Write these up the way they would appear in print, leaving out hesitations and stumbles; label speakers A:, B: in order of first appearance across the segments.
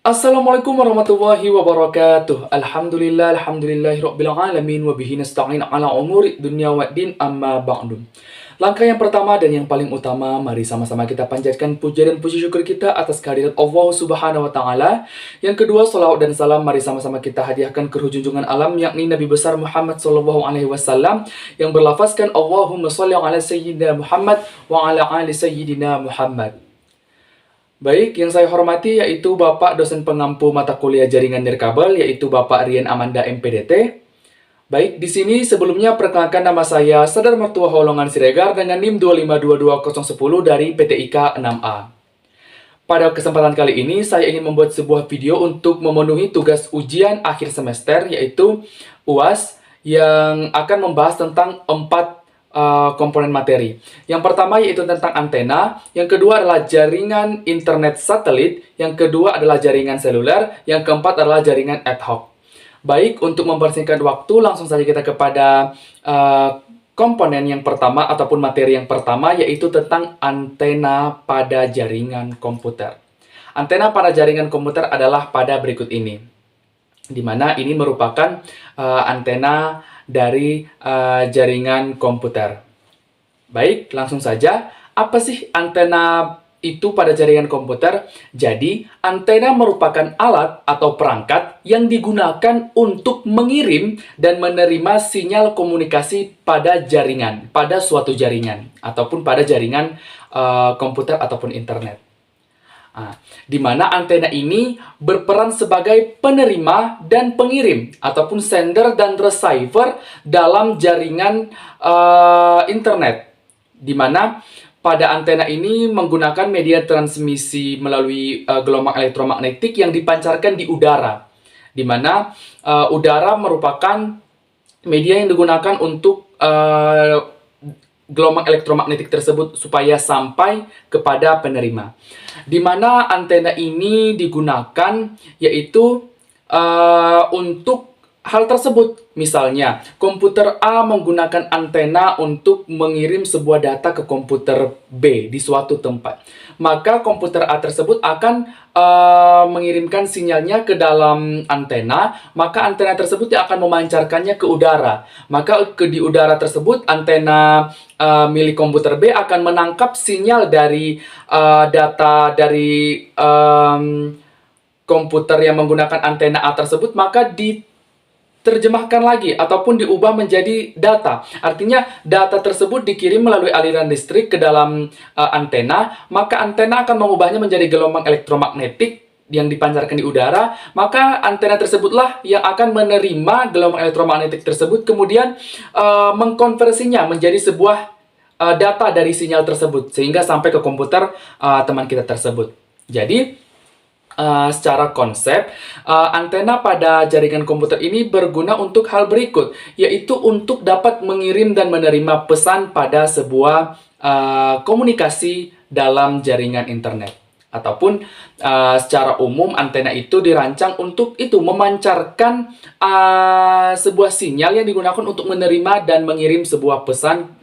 A: Assalamualaikum warahmatullahi wabarakatuh. Alhamdulillahirabbil alamin wa bihi nasta'in ala umuri dunya waddin amma ba'du. Langkah yang pertama dan yang paling utama, mari sama-sama kita panjatkan puja dan puji syukur kita atas kehadirat Allah Subhanahu wa taala. Yang kedua, shalawat dan salam mari sama-sama kita hadiahkan ke junjungan alam yakni Nabi besar Muhammad sallallahu alaihi wasallam yang berlafazkan Allahumma shalli ala sayyidina Muhammad wa ala ali sayyidina Muhammad. Baik, yang saya hormati yaitu Bapak dosen pengampu mata kuliah jaringan nirkabel, yaitu Bapak Rian Amanda MPDT. Baik, di sini sebelumnya perkenalkan nama saya Sadar Mertua Holongan Siregar dengan NIM 2522010 dari PTIK 6A. Pada kesempatan kali ini, saya ingin membuat sebuah video untuk memenuhi tugas ujian akhir semester, yaitu UAS, yang akan membahas tentang 4 komponen materi. Yang pertama yaitu tentang antena, yang kedua adalah jaringan internet satelit, yang kedua adalah jaringan seluler, yang keempat adalah jaringan ad hoc. Baik, untuk mempersingkat waktu, langsung saja kita kepada komponen yang pertama ataupun materi yang pertama, yaitu tentang antena pada jaringan komputer. Antena pada jaringan komputer adalah pada berikut ini, di mana ini merupakan antena dari jaringan komputer. Baik, langsung saja. Apa sih antena itu pada jaringan komputer? Jadi, antena merupakan alat atau perangkat yang digunakan untuk mengirim dan menerima sinyal komunikasi pada jaringan, pada suatu jaringan, ataupun pada jaringan komputer ataupun internet. Di mana antena ini berperan sebagai penerima dan pengirim ataupun sender dan receiver dalam jaringan internet, di mana pada antena ini menggunakan media transmisi melalui gelombang elektromagnetik yang dipancarkan di udara, di mana udara merupakan media yang digunakan untuk gelombang elektromagnetik tersebut supaya sampai kepada penerima. Di mana antena ini digunakan yaitu untuk hal tersebut. Misalnya, komputer A menggunakan antena untuk mengirim sebuah data ke komputer B di suatu tempat. Maka komputer A tersebut akan mengirimkan sinyalnya ke dalam antena, maka antena tersebut akan memancarkannya ke udara. Maka di udara tersebut, antena milik komputer B akan menangkap sinyal dari data dari komputer yang menggunakan antena A tersebut, maka diterjemahkan lagi ataupun diubah menjadi data. Artinya data tersebut dikirim melalui aliran listrik ke dalam antena, maka antena akan mengubahnya menjadi gelombang elektromagnetik yang dipancarkan di udara, maka antena tersebutlah yang akan menerima gelombang elektromagnetik tersebut, kemudian mengkonversinya menjadi sebuah data dari sinyal tersebut, sehingga sampai ke komputer teman kita tersebut. Jadi, secara konsep, antena pada jaringan komputer ini berguna untuk hal berikut, yaitu untuk dapat mengirim dan menerima pesan pada sebuah komunikasi dalam jaringan internet. Ataupun secara umum antena itu dirancang untuk itu memancarkan sebuah sinyal yang digunakan untuk menerima dan mengirim sebuah pesan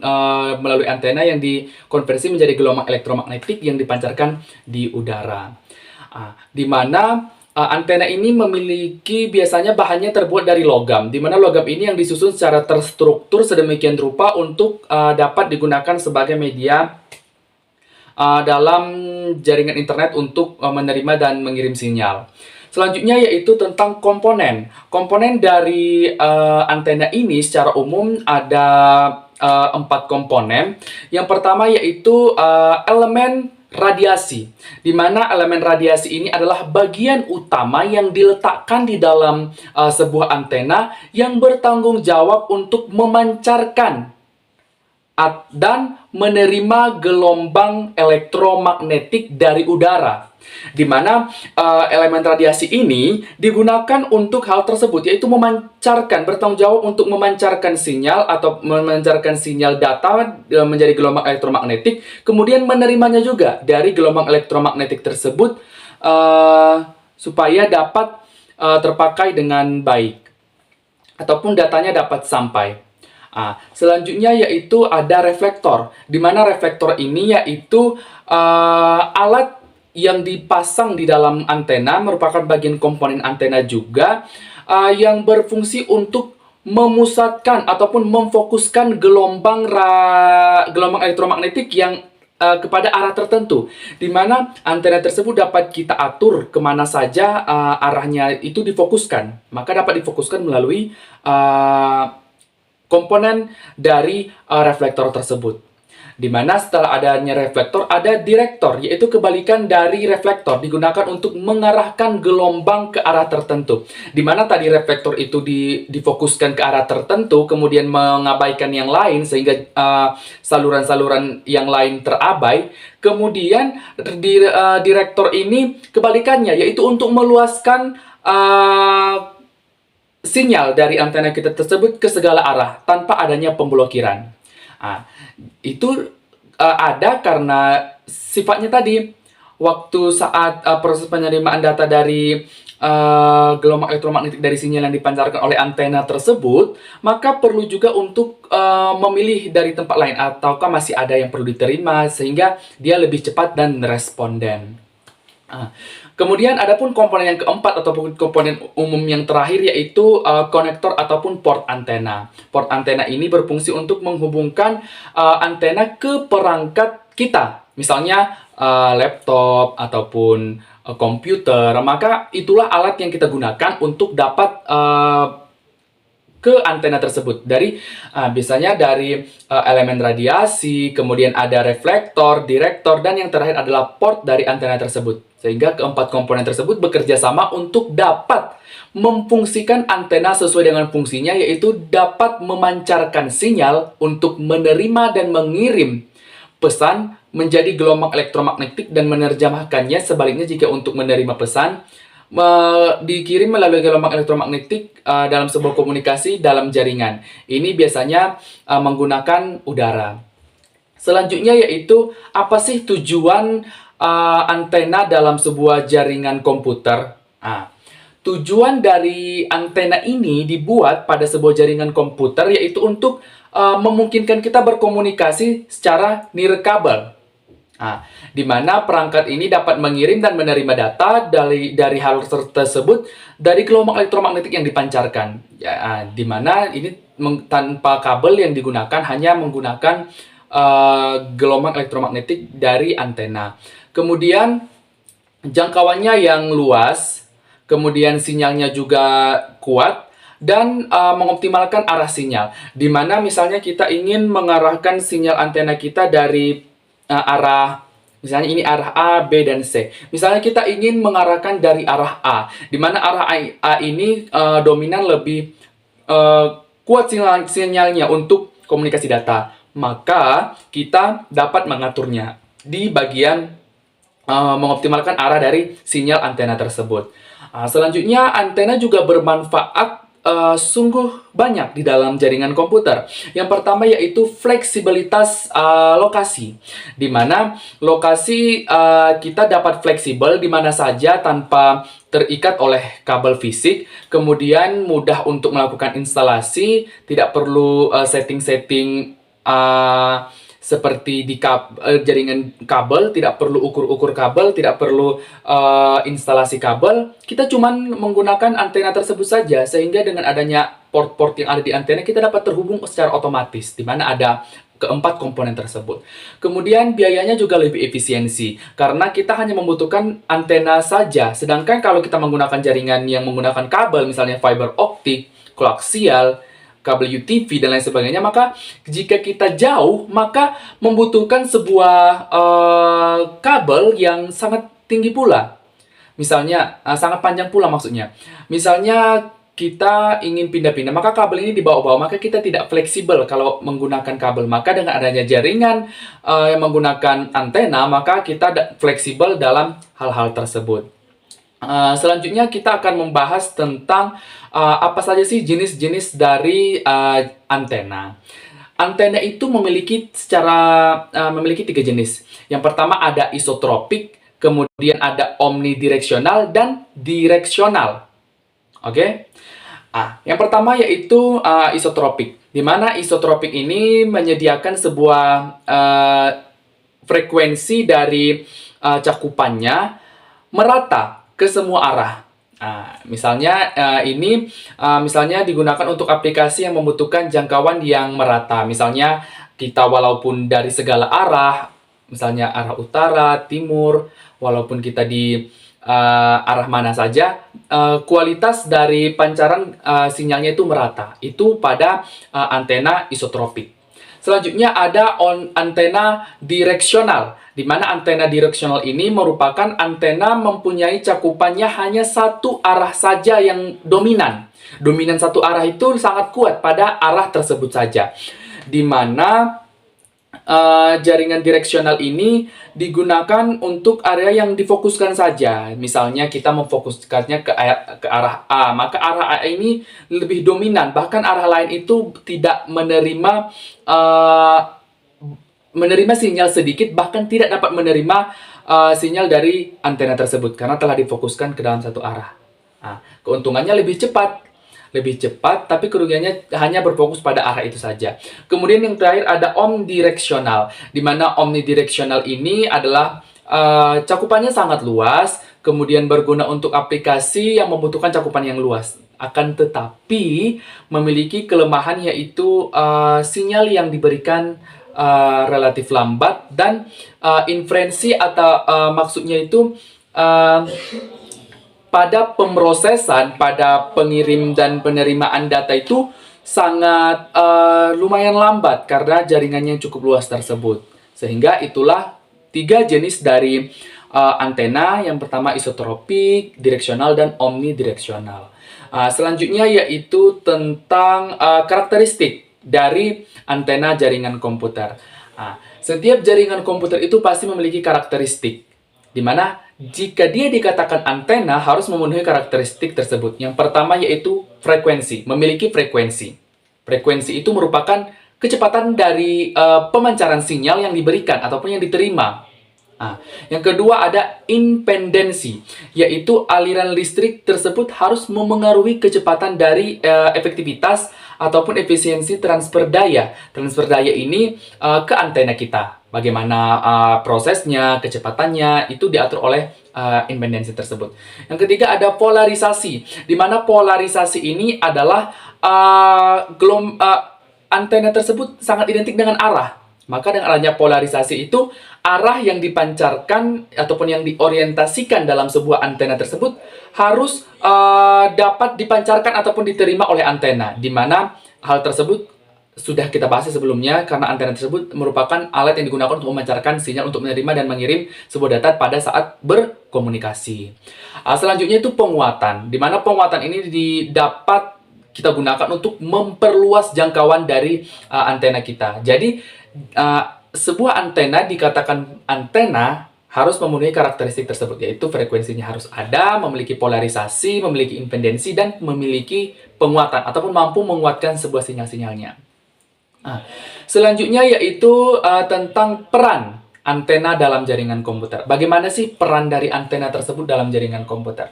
A: melalui antena yang dikonversi menjadi gelombang elektromagnetik yang dipancarkan di udara. Di mana antena ini memiliki biasanya bahannya terbuat dari logam, di mana logam ini yang disusun secara terstruktur sedemikian rupa untuk dapat digunakan sebagai media dalam jaringan internet untuk menerima dan mengirim sinyal. Selanjutnya yaitu tentang komponen. Komponen dari antena ini secara umum ada 4 komponen. Yang pertama yaitu elemen radiasi, di mana elemen radiasi ini adalah bagian utama yang diletakkan di dalam sebuah antena yang bertanggung jawab untuk memancarkan dan menerima gelombang elektromagnetik dari udara, di mana elemen radiasi ini digunakan untuk hal tersebut, yaitu bertanggung jawab untuk memancarkan sinyal atau memancarkan sinyal data menjadi gelombang elektromagnetik, kemudian menerimanya juga dari gelombang elektromagnetik tersebut supaya dapat terpakai dengan baik ataupun datanya dapat sampai. Selanjutnya yaitu ada reflektor, di mana reflektor ini yaitu alat yang dipasang di dalam antena merupakan bagian komponen antena juga yang berfungsi untuk memusatkan ataupun memfokuskan gelombang elektromagnetik yang kepada arah tertentu, di mana antena tersebut dapat kita atur kemana saja arahnya itu difokuskan. Maka dapat difokuskan melalui komponen dari reflektor tersebut. Di mana setelah adanya reflektor ada direktor, yaitu kebalikan dari reflektor, digunakan untuk mengarahkan gelombang ke arah tertentu. Di mana tadi reflektor itu difokuskan ke arah tertentu, kemudian mengabaikan yang lain sehingga saluran-saluran yang lain terabai. Kemudian direktor ini kebalikannya, yaitu untuk meluaskan sinyal dari antena kita tersebut ke segala arah tanpa adanya pemblokiran. Itu ada karena sifatnya tadi, waktu saat proses penerimaan data dari gelombang elektromagnetik dari sinyal yang dipancarkan oleh antena tersebut, maka perlu juga untuk memilih dari tempat lain ataukah masih ada yang perlu diterima sehingga dia lebih cepat dan responden. Kemudian adapun komponen yang keempat ataupun komponen umum yang terakhir yaitu konektor ataupun port antena. Port antena ini berfungsi untuk menghubungkan antena ke perangkat kita. Misalnya laptop ataupun komputer. Maka itulah alat yang kita gunakan untuk dapat ke antena tersebut. Biasanya dari elemen radiasi, kemudian ada reflektor, direktor, dan yang terakhir adalah port dari antena tersebut. Sehingga keempat komponen tersebut bekerja sama untuk dapat memfungsikan antena sesuai dengan fungsinya, yaitu dapat memancarkan sinyal untuk menerima dan mengirim pesan menjadi gelombang elektromagnetik dan menerjemahkannya. Sebaliknya, jika untuk menerima pesan dikirim melalui gelombang elektromagnetik dalam sebuah komunikasi dalam jaringan. Ini biasanya menggunakan udara. Selanjutnya yaitu, apa sih tujuan antena dalam sebuah jaringan komputer? Tujuan dari antena ini dibuat pada sebuah jaringan komputer yaitu untuk memungkinkan kita berkomunikasi secara nirkabel. Di mana perangkat ini dapat mengirim dan menerima data dari hal tersebut dari gelombang elektromagnetik yang dipancarkan. Di mana ini tanpa kabel yang digunakan, hanya menggunakan gelombang elektromagnetik dari antena. Kemudian jangkauannya yang luas, kemudian sinyalnya juga kuat, dan mengoptimalkan arah sinyal. Di mana misalnya kita ingin mengarahkan sinyal antena kita dari arah, misalnya ini arah A, B, dan C. Misalnya kita ingin mengarahkan dari arah A, di mana arah A ini dominan lebih kuat sinyalnya untuk komunikasi data. Maka kita dapat mengaturnya di bagian mengoptimalkan arah dari sinyal antena tersebut. Selanjutnya, antena juga bermanfaat sungguh banyak di dalam jaringan komputer. Yang pertama yaitu fleksibilitas lokasi, di mana lokasi kita dapat fleksibel di mana saja tanpa terikat oleh kabel fisik. Kemudian mudah untuk melakukan instalasi, tidak perlu setting-setting seperti di jaringan kabel, tidak perlu ukur-ukur kabel, tidak perlu instalasi kabel. Kita cuman menggunakan antena tersebut saja, sehingga dengan adanya port-port yang ada di antena, kita dapat terhubung secara otomatis, di mana ada keempat komponen tersebut. Kemudian biayanya juga lebih efisiensi, karena kita hanya membutuhkan antena saja. Sedangkan kalau kita menggunakan jaringan yang menggunakan kabel, misalnya fiber optik, koaksial, kabel UTV, dan lain sebagainya, maka jika kita jauh, maka membutuhkan sebuah kabel yang sangat tinggi pula. Misalnya, sangat panjang pula maksudnya. Misalnya, kita ingin pindah-pindah, maka kabel ini dibawa-bawa, maka kita tidak fleksibel kalau menggunakan kabel. Maka dengan adanya jaringan yang menggunakan antena, maka kita fleksibel dalam hal-hal tersebut. Selanjutnya kita akan membahas tentang apa saja sih jenis-jenis dari antena. Antena itu memiliki tiga jenis. Yang pertama ada isotropik, kemudian ada omnidireksional dan direksional. Oke? Yang pertama yaitu isotropik, di mana isotropik ini menyediakan sebuah frekuensi dari cakupannya merata ke semua arah. Nah, misalnya misalnya digunakan untuk aplikasi yang membutuhkan jangkauan yang merata. Misalnya kita walaupun dari segala arah, misalnya arah utara, timur, walaupun kita di arah mana saja, kualitas dari pancaran sinyalnya itu merata. Itu pada antena isotropik. Selanjutnya ada antena direksional, di mana antena direksional ini merupakan antena mempunyai cakupannya hanya satu arah saja yang dominan. Dominan satu arah itu sangat kuat pada arah tersebut saja. Di mana jaringan direksional ini digunakan untuk area yang difokuskan saja. Misalnya kita memfokuskannya ke arah A, maka arah A ini lebih dominan. Bahkan arah lain itu tidak menerima sinyal sedikit, bahkan tidak dapat menerima sinyal dari antena tersebut karena telah difokuskan ke dalam satu arah. Nah, keuntungannya lebih cepat, tapi kerugiannya hanya berfokus pada arah itu saja. Kemudian yang terakhir ada omnidireksional, di mana omnidireksional ini adalah cakupannya sangat luas, kemudian berguna untuk aplikasi yang membutuhkan cakupan yang luas. Akan tetapi memiliki kelemahan, yaitu sinyal yang diberikan relatif lambat, dan inferensi atau maksudnya itu pada pemrosesan, pada pengirim dan penerimaan data itu sangat lumayan lambat karena jaringannya yang cukup luas tersebut. Sehingga itulah 3 jenis dari antena. Yang pertama isotropik, direksional, dan omnidireksional. Selanjutnya yaitu tentang karakteristik dari antena jaringan komputer. Setiap jaringan komputer itu pasti memiliki karakteristik, di mana jika dia dikatakan antena harus memenuhi karakteristik tersebut. Yang pertama yaitu frekuensi, memiliki frekuensi. Frekuensi itu merupakan kecepatan dari pemancaran sinyal yang diberikan ataupun yang diterima. Yang kedua ada independensi, yaitu aliran listrik tersebut harus memengaruhi kecepatan dari efektivitas ataupun efisiensi transfer daya. Transfer daya ini ke antena kita. Bagaimana prosesnya, kecepatannya, itu diatur oleh independensi tersebut. Yang ketiga ada polarisasi, di mana polarisasi ini adalah antena tersebut sangat identik dengan arah. Maka dengan adanya polarisasi itu, arah yang dipancarkan ataupun yang diorientasikan dalam sebuah antena tersebut harus dapat dipancarkan ataupun diterima oleh antena. Di mana hal tersebut sudah kita bahas sebelumnya, karena antena tersebut merupakan alat yang digunakan untuk memancarkan sinyal untuk menerima dan mengirim sebuah data pada saat berkomunikasi. Selanjutnya itu penguatan, di mana penguatan ini dapat kita gunakan untuk memperluas jangkauan dari antena kita. Jadi sebuah antena dikatakan antena harus memenuhi karakteristik tersebut, yaitu frekuensinya harus ada, memiliki polarisasi, memiliki independensi, dan memiliki penguatan ataupun mampu menguatkan sebuah sinyal-sinyalnya. Selanjutnya yaitu tentang peran antena dalam jaringan komputer. Bagaimana sih peran dari antena tersebut dalam jaringan komputer?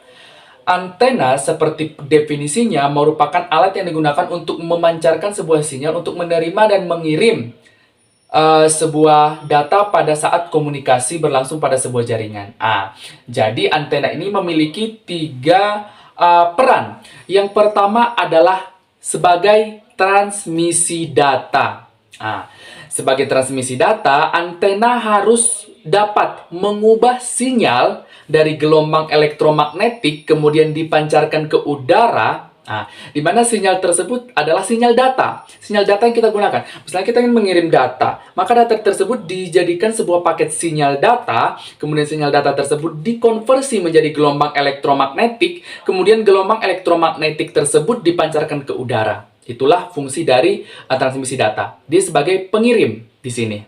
A: Antena seperti definisinya merupakan alat yang digunakan untuk memancarkan sebuah sinyal untuk menerima dan mengirim sebuah data pada saat komunikasi berlangsung pada sebuah jaringan. Jadi antena ini memiliki 3 peran. Yang pertama adalah sebagai transmisi data. Sebagai transmisi data, antena harus dapat mengubah sinyal dari gelombang elektromagnetik kemudian dipancarkan ke udara. Di mana sinyal tersebut adalah sinyal data. Sinyal data yang kita gunakan. Misalnya kita ingin mengirim data, maka data tersebut dijadikan sebuah paket sinyal data, kemudian sinyal data tersebut dikonversi menjadi gelombang elektromagnetik, kemudian gelombang elektromagnetik tersebut dipancarkan ke udara. Itulah fungsi dari transmisi data. Dia sebagai pengirim di sini.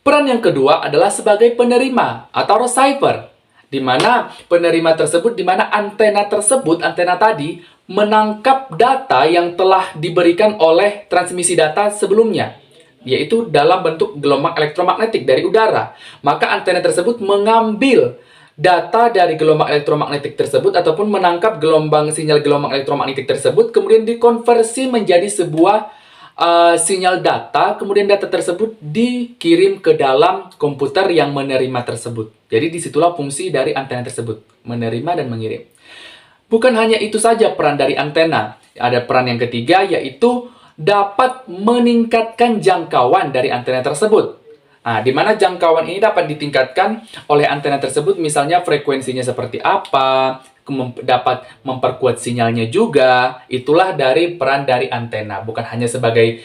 A: Peran yang kedua adalah sebagai penerima atau receiver, di mana penerima tersebut, di mana antena tersebut, antena tadi menangkap data yang telah diberikan oleh transmisi data sebelumnya, yaitu dalam bentuk gelombang elektromagnetik dari udara. Maka antena tersebut mengambil data dari gelombang elektromagnetik tersebut ataupun menangkap sinyal gelombang elektromagnetik tersebut, kemudian dikonversi menjadi sebuah sinyal data, kemudian data tersebut dikirim ke dalam komputer yang menerima tersebut. Jadi disitulah fungsi dari antena tersebut, menerima dan mengirim. Bukan hanya itu saja peran dari antena. Ada peran yang ketiga, yaitu dapat meningkatkan jangkauan dari antena tersebut. Nah, di mana jangkauan ini dapat ditingkatkan oleh antena tersebut, misalnya frekuensinya seperti apa, dapat memperkuat sinyalnya juga. Itulah dari peran dari antena. Bukan hanya sebagai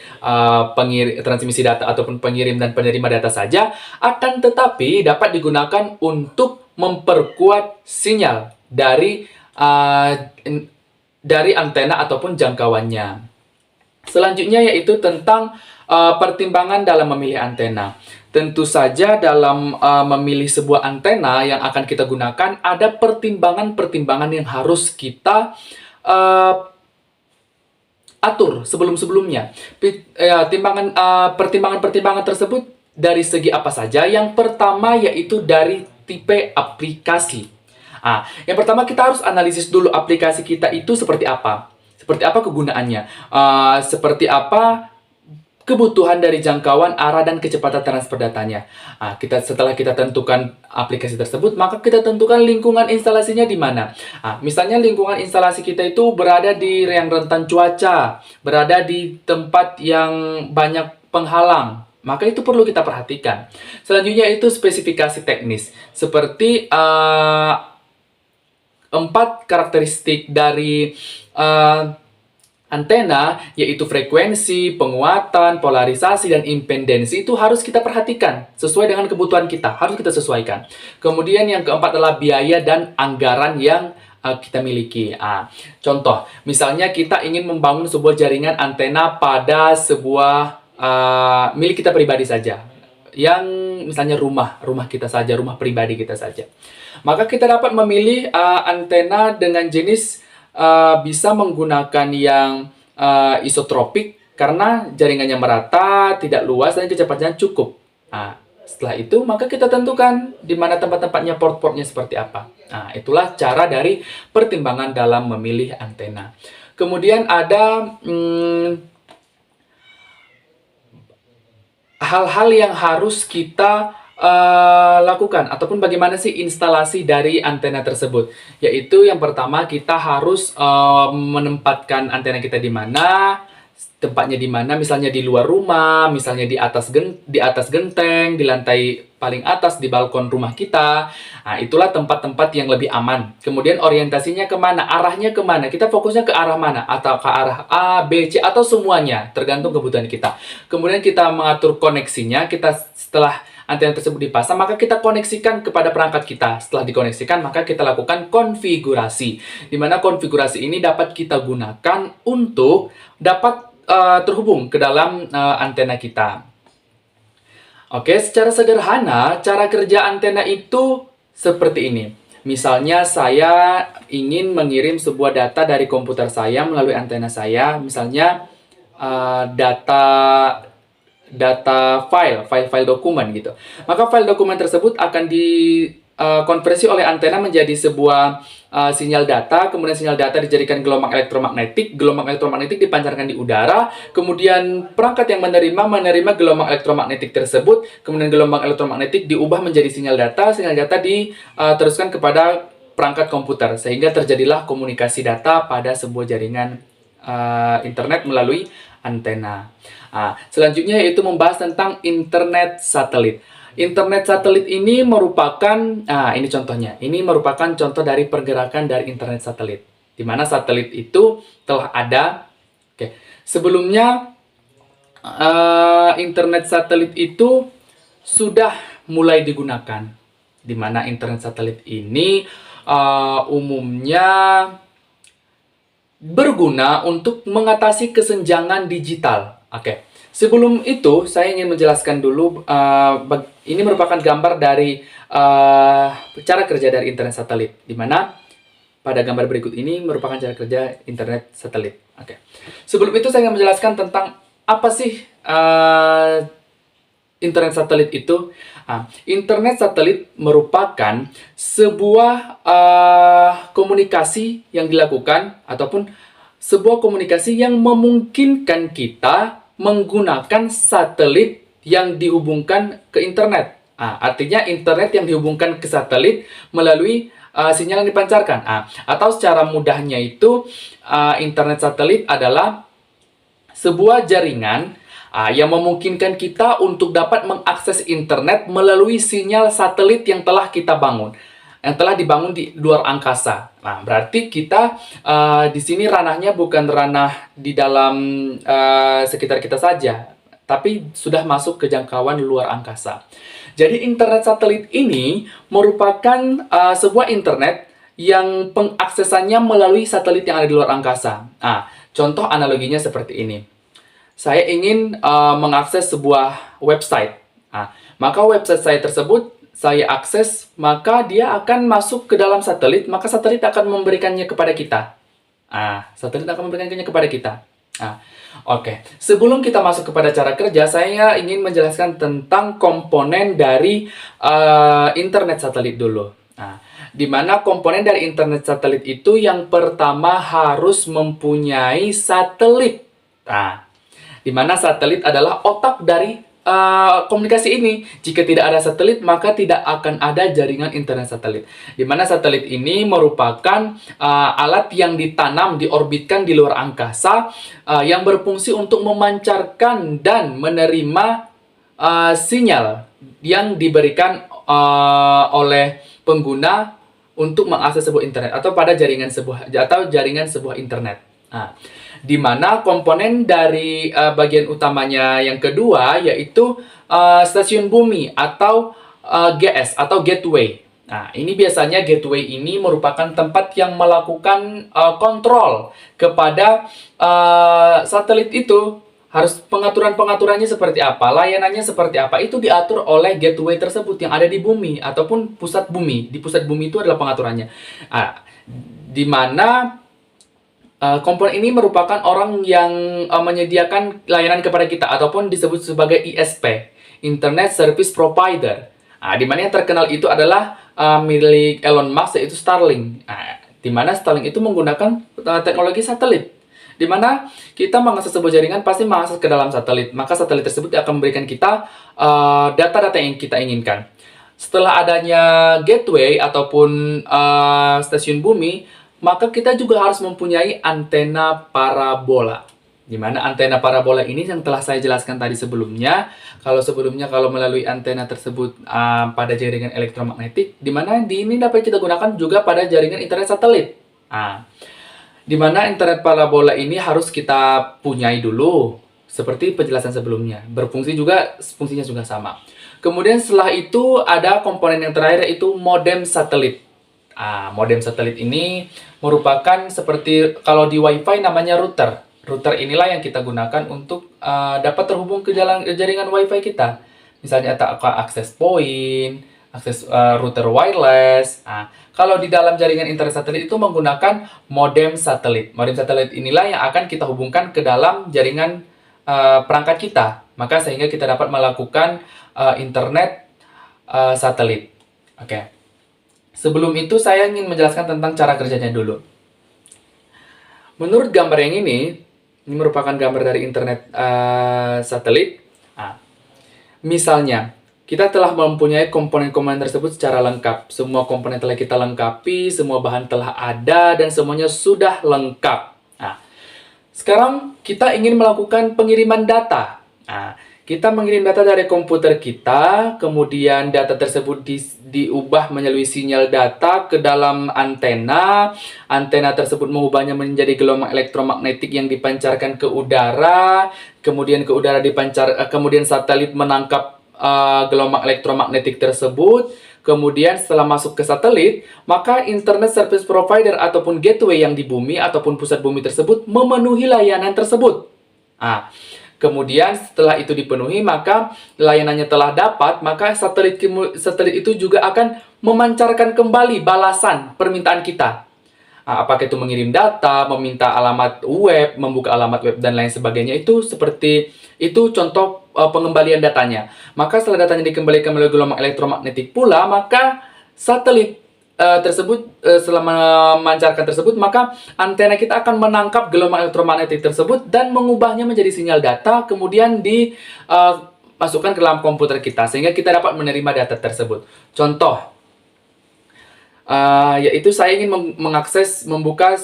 A: transmisi data ataupun pengirim dan penerima data saja, akan tetapi dapat digunakan untuk memperkuat sinyal uh, dari antena ataupun jangkauannya. Selanjutnya yaitu tentang pertimbangan dalam memilih antena. Tentu saja dalam memilih sebuah antena yang akan kita gunakan, ada pertimbangan-pertimbangan yang harus kita atur sebelum-sebelumnya. Pertimbangan-pertimbangan tersebut dari segi apa saja? Yang pertama yaitu dari tipe aplikasi. Yang pertama kita harus analisis dulu aplikasi kita itu seperti apa. Seperti apa kegunaannya. Seperti apa kebutuhan dari jangkauan, arah, dan kecepatan transfer datanya. Setelah kita tentukan aplikasi tersebut, maka kita tentukan lingkungan instalasinya di mana. Misalnya lingkungan instalasi kita itu berada di yang rentan cuaca, berada di tempat yang banyak penghalang, maka itu perlu kita perhatikan. Selanjutnya itu spesifikasi teknis, seperti 4 karakteristik dari antena, yaitu frekuensi, penguatan, polarisasi, dan impedensi. Itu harus kita perhatikan sesuai dengan kebutuhan kita, harus kita sesuaikan. Kemudian yang keempat adalah biaya dan anggaran yang kita miliki. Contoh, misalnya kita ingin membangun sebuah jaringan antena pada sebuah milik kita pribadi saja, yang misalnya rumah kita saja, rumah pribadi kita saja. Maka kita dapat memilih antena dengan jenis bisa menggunakan yang isotropik karena jaringannya merata, tidak luas, dan kecepatannya cukup. Setelah itu, maka kita tentukan di mana tempat-tempatnya, port-portnya seperti apa. Itulah cara dari pertimbangan dalam memilih antena. Kemudian ada hal-hal yang harus kita lakukan, ataupun bagaimana sih instalasi dari antena tersebut. Yaitu yang pertama, kita harus menempatkan antena kita di mana, tempatnya di mana, misalnya di luar rumah, misalnya di atas genteng, di lantai paling atas, di balkon rumah kita. Itulah tempat-tempat yang lebih aman. Kemudian orientasinya kemana, arahnya kemana, kita fokusnya ke arah mana, atau ke arah A, B, C, atau semuanya, tergantung kebutuhan kita. Kemudian kita mengatur koneksinya, setelah antena tersebut dipasang, maka kita koneksikan kepada perangkat kita. Setelah dikoneksikan, maka kita lakukan konfigurasi. Di mana konfigurasi ini dapat kita gunakan untuk dapat terhubung ke dalam antena kita. Oke, secara sederhana, cara kerja antena itu seperti ini. Misalnya saya ingin mengirim sebuah data dari komputer saya melalui antena saya, misalnya data file dokumen gitu. Maka file dokumen tersebut akan dikonversi oleh antena menjadi sebuah sinyal data, kemudian sinyal data dijadikan gelombang elektromagnetik dipancarkan di udara, kemudian perangkat yang menerima gelombang elektromagnetik tersebut, kemudian gelombang elektromagnetik diubah menjadi sinyal data diteruskan kepada perangkat komputer, sehingga terjadilah komunikasi data pada sebuah jaringan internet melalui antena. Selanjutnya yaitu membahas tentang internet satelit. Internet satelit ini merupakan, ini contohnya, ini merupakan contoh dari pergerakan dari internet satelit, di mana satelit itu telah ada. Sebelumnya internet satelit itu sudah mulai digunakan, di mana internet satelit ini umumnya berguna untuk mengatasi kesenjangan digital. Sebelum itu, saya ingin menjelaskan dulu, ini merupakan gambar dari cara kerja dari internet satelit, di mana pada gambar berikut ini merupakan cara kerja internet satelit. Sebelum itu, saya ingin menjelaskan tentang apa sih internet satelit itu. Internet satelit merupakan sebuah komunikasi yang dilakukan, ataupun sebuah komunikasi yang memungkinkan kita menggunakan satelit yang dihubungkan ke internet. Artinya internet yang dihubungkan ke satelit melalui sinyal yang dipancarkan. Atau secara mudahnya itu, internet satelit adalah sebuah jaringan yang memungkinkan kita untuk dapat mengakses internet melalui sinyal satelit yang telah kita bangun, yang telah dibangun di luar angkasa. Nah, berarti kita di sini ranahnya bukan ranah di dalam sekitar kita saja, tapi sudah masuk ke jangkauan luar angkasa. Jadi internet satelit ini merupakan sebuah internet yang pengaksesannya melalui satelit yang ada di luar angkasa. Contoh analoginya seperti ini. Saya ingin mengakses sebuah website. Maka website saya tersebut saya akses, maka dia akan masuk ke dalam satelit, maka satelit akan memberikannya kepada kita. Satelit akan memberikannya kepada kita. Oke. Sebelum kita masuk kepada cara kerja, saya ingin menjelaskan tentang komponen dari internet satelit dulu. Di mana komponen dari internet satelit itu yang pertama harus mempunyai satelit. Di mana satelit adalah otak dari komunikasi ini. Jika tidak ada satelit, maka tidak akan ada jaringan internet satelit. Di mana satelit ini merupakan alat yang ditanam, diorbitkan di luar angkasa, yang berfungsi untuk memancarkan dan menerima sinyal yang diberikan oleh pengguna untuk mengakses sebuah internet atau pada jaringan sebuah internet. Di mana komponen dari bagian utamanya yang kedua yaitu stasiun bumi atau GS atau gateway. Ini biasanya gateway ini merupakan tempat yang melakukan kontrol kepada satelit itu. Harus pengaturannya seperti apa, layanannya seperti apa, itu diatur oleh gateway tersebut yang ada di bumi ataupun pusat bumi. Di pusat bumi itu adalah pengaturannya. Di mana komponen ini merupakan orang yang menyediakan layanan kepada kita ataupun disebut sebagai ISP, Internet Service Provider. Di mana yang terkenal itu adalah milik Elon Musk, yaitu Starlink. Di mana Starlink itu menggunakan teknologi satelit. Di mana kita mengakses sebuah jaringan pasti mengakses ke dalam satelit. Maka satelit tersebut akan memberikan kita data-data yang kita inginkan. Setelah adanya gateway ataupun stasiun bumi, maka kita juga harus mempunyai antena parabola. Di mana antena parabola ini yang telah saya jelaskan tadi sebelumnya. Kalau melalui antena tersebut pada jaringan elektromagnetik, di mana ini dapat kita gunakan juga pada jaringan internet satelit. Di mana internet parabola ini harus kita punyai dulu, seperti penjelasan sebelumnya. Fungsinya juga sama. Kemudian setelah itu ada komponen yang terakhir yaitu modem satelit. Modem satelit ini merupakan seperti kalau di WiFi namanya router. Router inilah yang kita gunakan untuk dapat terhubung ke jaringan WiFi kita. Misalnya akses point, akses router wireless. Kalau di dalam jaringan internet satelit itu menggunakan modem satelit. Modem satelit inilah yang akan kita hubungkan ke dalam jaringan perangkat kita. Maka sehingga kita dapat melakukan internet satelit. Oke. Sebelum itu saya ingin menjelaskan tentang cara kerjanya dulu. Menurut gambar yang ini merupakan gambar dari internet satelit. Misalnya, kita telah mempunyai komponen-komponen tersebut secara lengkap. Semua komponen telah kita lengkapi, semua bahan telah ada, dan semuanya sudah lengkap. Sekarang kita ingin melakukan pengiriman data. Kita mengirim data dari komputer kita, kemudian data tersebut diubah melalui sinyal data ke dalam antena. Antena tersebut mengubahnya menjadi gelombang elektromagnetik yang dipancarkan ke udara. Kemudian ke udara kemudian satelit menangkap gelombang elektromagnetik tersebut. Kemudian setelah masuk ke satelit, maka internet service provider ataupun gateway yang di bumi ataupun pusat bumi tersebut memenuhi layanan tersebut. Kemudian setelah itu dipenuhi, maka layanannya telah dapat, maka satelit itu juga akan memancarkan kembali balasan permintaan kita. Apakah itu mengirim data, meminta alamat web, membuka alamat web, dan lain sebagainya. Seperti itu contoh pengembalian datanya. Maka setelah datanya dikembalikan melalui gelombang elektromagnetik pula, maka satelit selama memancarkan tersebut, maka antena kita akan menangkap gelombang elektromagnetik tersebut dan mengubahnya menjadi sinyal data, kemudian dimasukkan ke dalam komputer kita sehingga kita dapat menerima data tersebut. Contoh, yaitu saya ingin membuka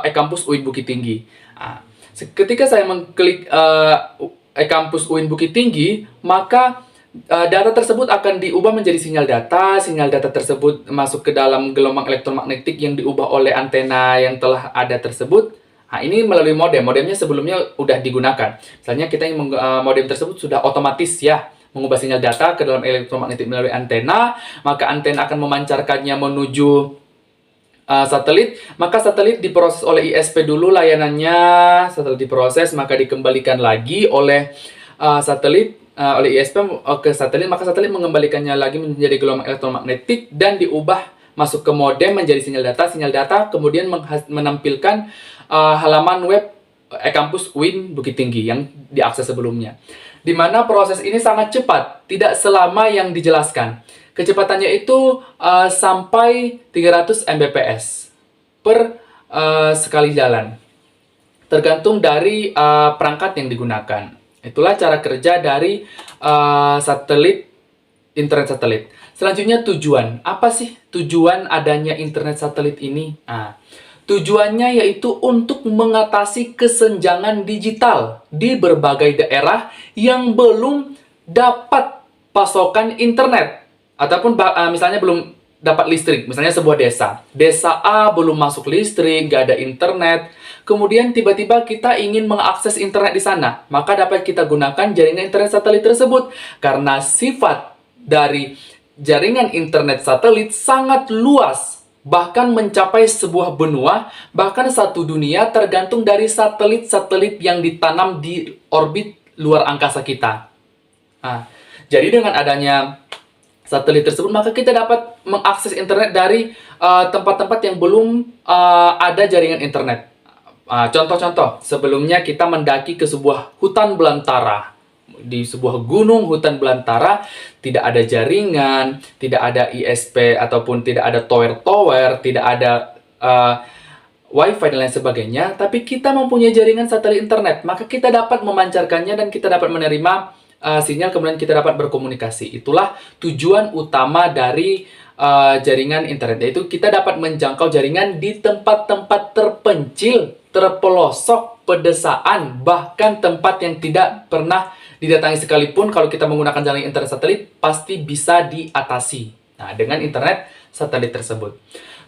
A: e-kampus UIN Bukit Tinggi. Ketika saya mengklik e-kampus UIN Bukit Tinggi, maka data tersebut akan diubah menjadi sinyal data. Sinyal data tersebut masuk ke dalam gelombang elektromagnetik yang diubah oleh antena yang telah ada tersebut. Ini melalui modem. Modemnya sebelumnya sudah digunakan. Misalnya kita yang modem tersebut sudah otomatis ya mengubah sinyal data ke dalam elektromagnetik melalui antena, maka antena akan memancarkannya menuju satelit. Maka satelit diproses oleh ISP dulu layanannya. Setelah diproses, maka dikembalikan lagi oleh oleh ISP ke satelit, maka satelit mengembalikannya lagi menjadi gelombang elektromagnetik dan diubah masuk ke modem menjadi sinyal data. Sinyal data kemudian menampilkan halaman web e-kampus UIN Bukit Tinggi yang diakses sebelumnya. Di mana proses ini sangat cepat, tidak selama yang dijelaskan. Kecepatannya itu sampai 300 Mbps per sekali jalan, tergantung dari perangkat yang digunakan. Itulah cara kerja dari internet satelit. Selanjutnya tujuan. Apa sih tujuan adanya internet satelit ini? Tujuannya yaitu untuk mengatasi kesenjangan digital di berbagai daerah yang belum dapat pasokan internet. Ataupun misalnya belum dapat listrik. Misalnya sebuah desa. Desa A belum masuk listrik, nggak ada internet. Kemudian tiba-tiba kita ingin mengakses internet di sana, maka dapat kita gunakan jaringan internet satelit tersebut. Karena sifat dari jaringan internet satelit sangat luas, bahkan mencapai sebuah benua, bahkan satu dunia tergantung dari satelit-satelit yang ditanam di orbit luar angkasa kita. Jadi dengan adanya satelit tersebut, maka kita dapat mengakses internet dari tempat-tempat yang belum ada jaringan internet. Contoh-contoh, sebelumnya kita mendaki ke sebuah hutan belantara. Di sebuah gunung hutan belantara, tidak ada jaringan, tidak ada ISP, ataupun tidak ada tower-tower, tidak ada Wi-Fi dan lain sebagainya. Tapi kita mempunyai jaringan satelit internet, maka kita dapat memancarkannya dan kita dapat menerima sinyal, kemudian kita dapat berkomunikasi. Itulah tujuan utama dari jaringan internet, yaitu kita dapat menjangkau jaringan di tempat-tempat terpencil, terpelosok, pedesaan, bahkan tempat yang tidak pernah didatangi sekalipun. Kalau kita menggunakan jaringan internet satelit, pasti bisa diatasi dengan internet satelit tersebut.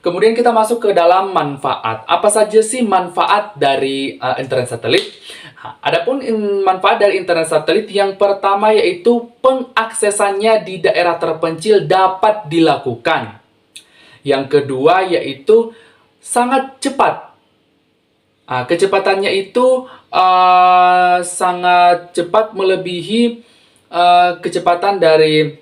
A: Kemudian kita masuk ke dalam manfaat. Apa saja sih manfaat dari internet satelit? Adapun manfaat dari internet satelit, yang pertama yaitu pengaksesannya di daerah terpencil dapat dilakukan. Yang kedua yaitu sangat cepat. Kecepatannya itu sangat cepat, melebihi kecepatan dari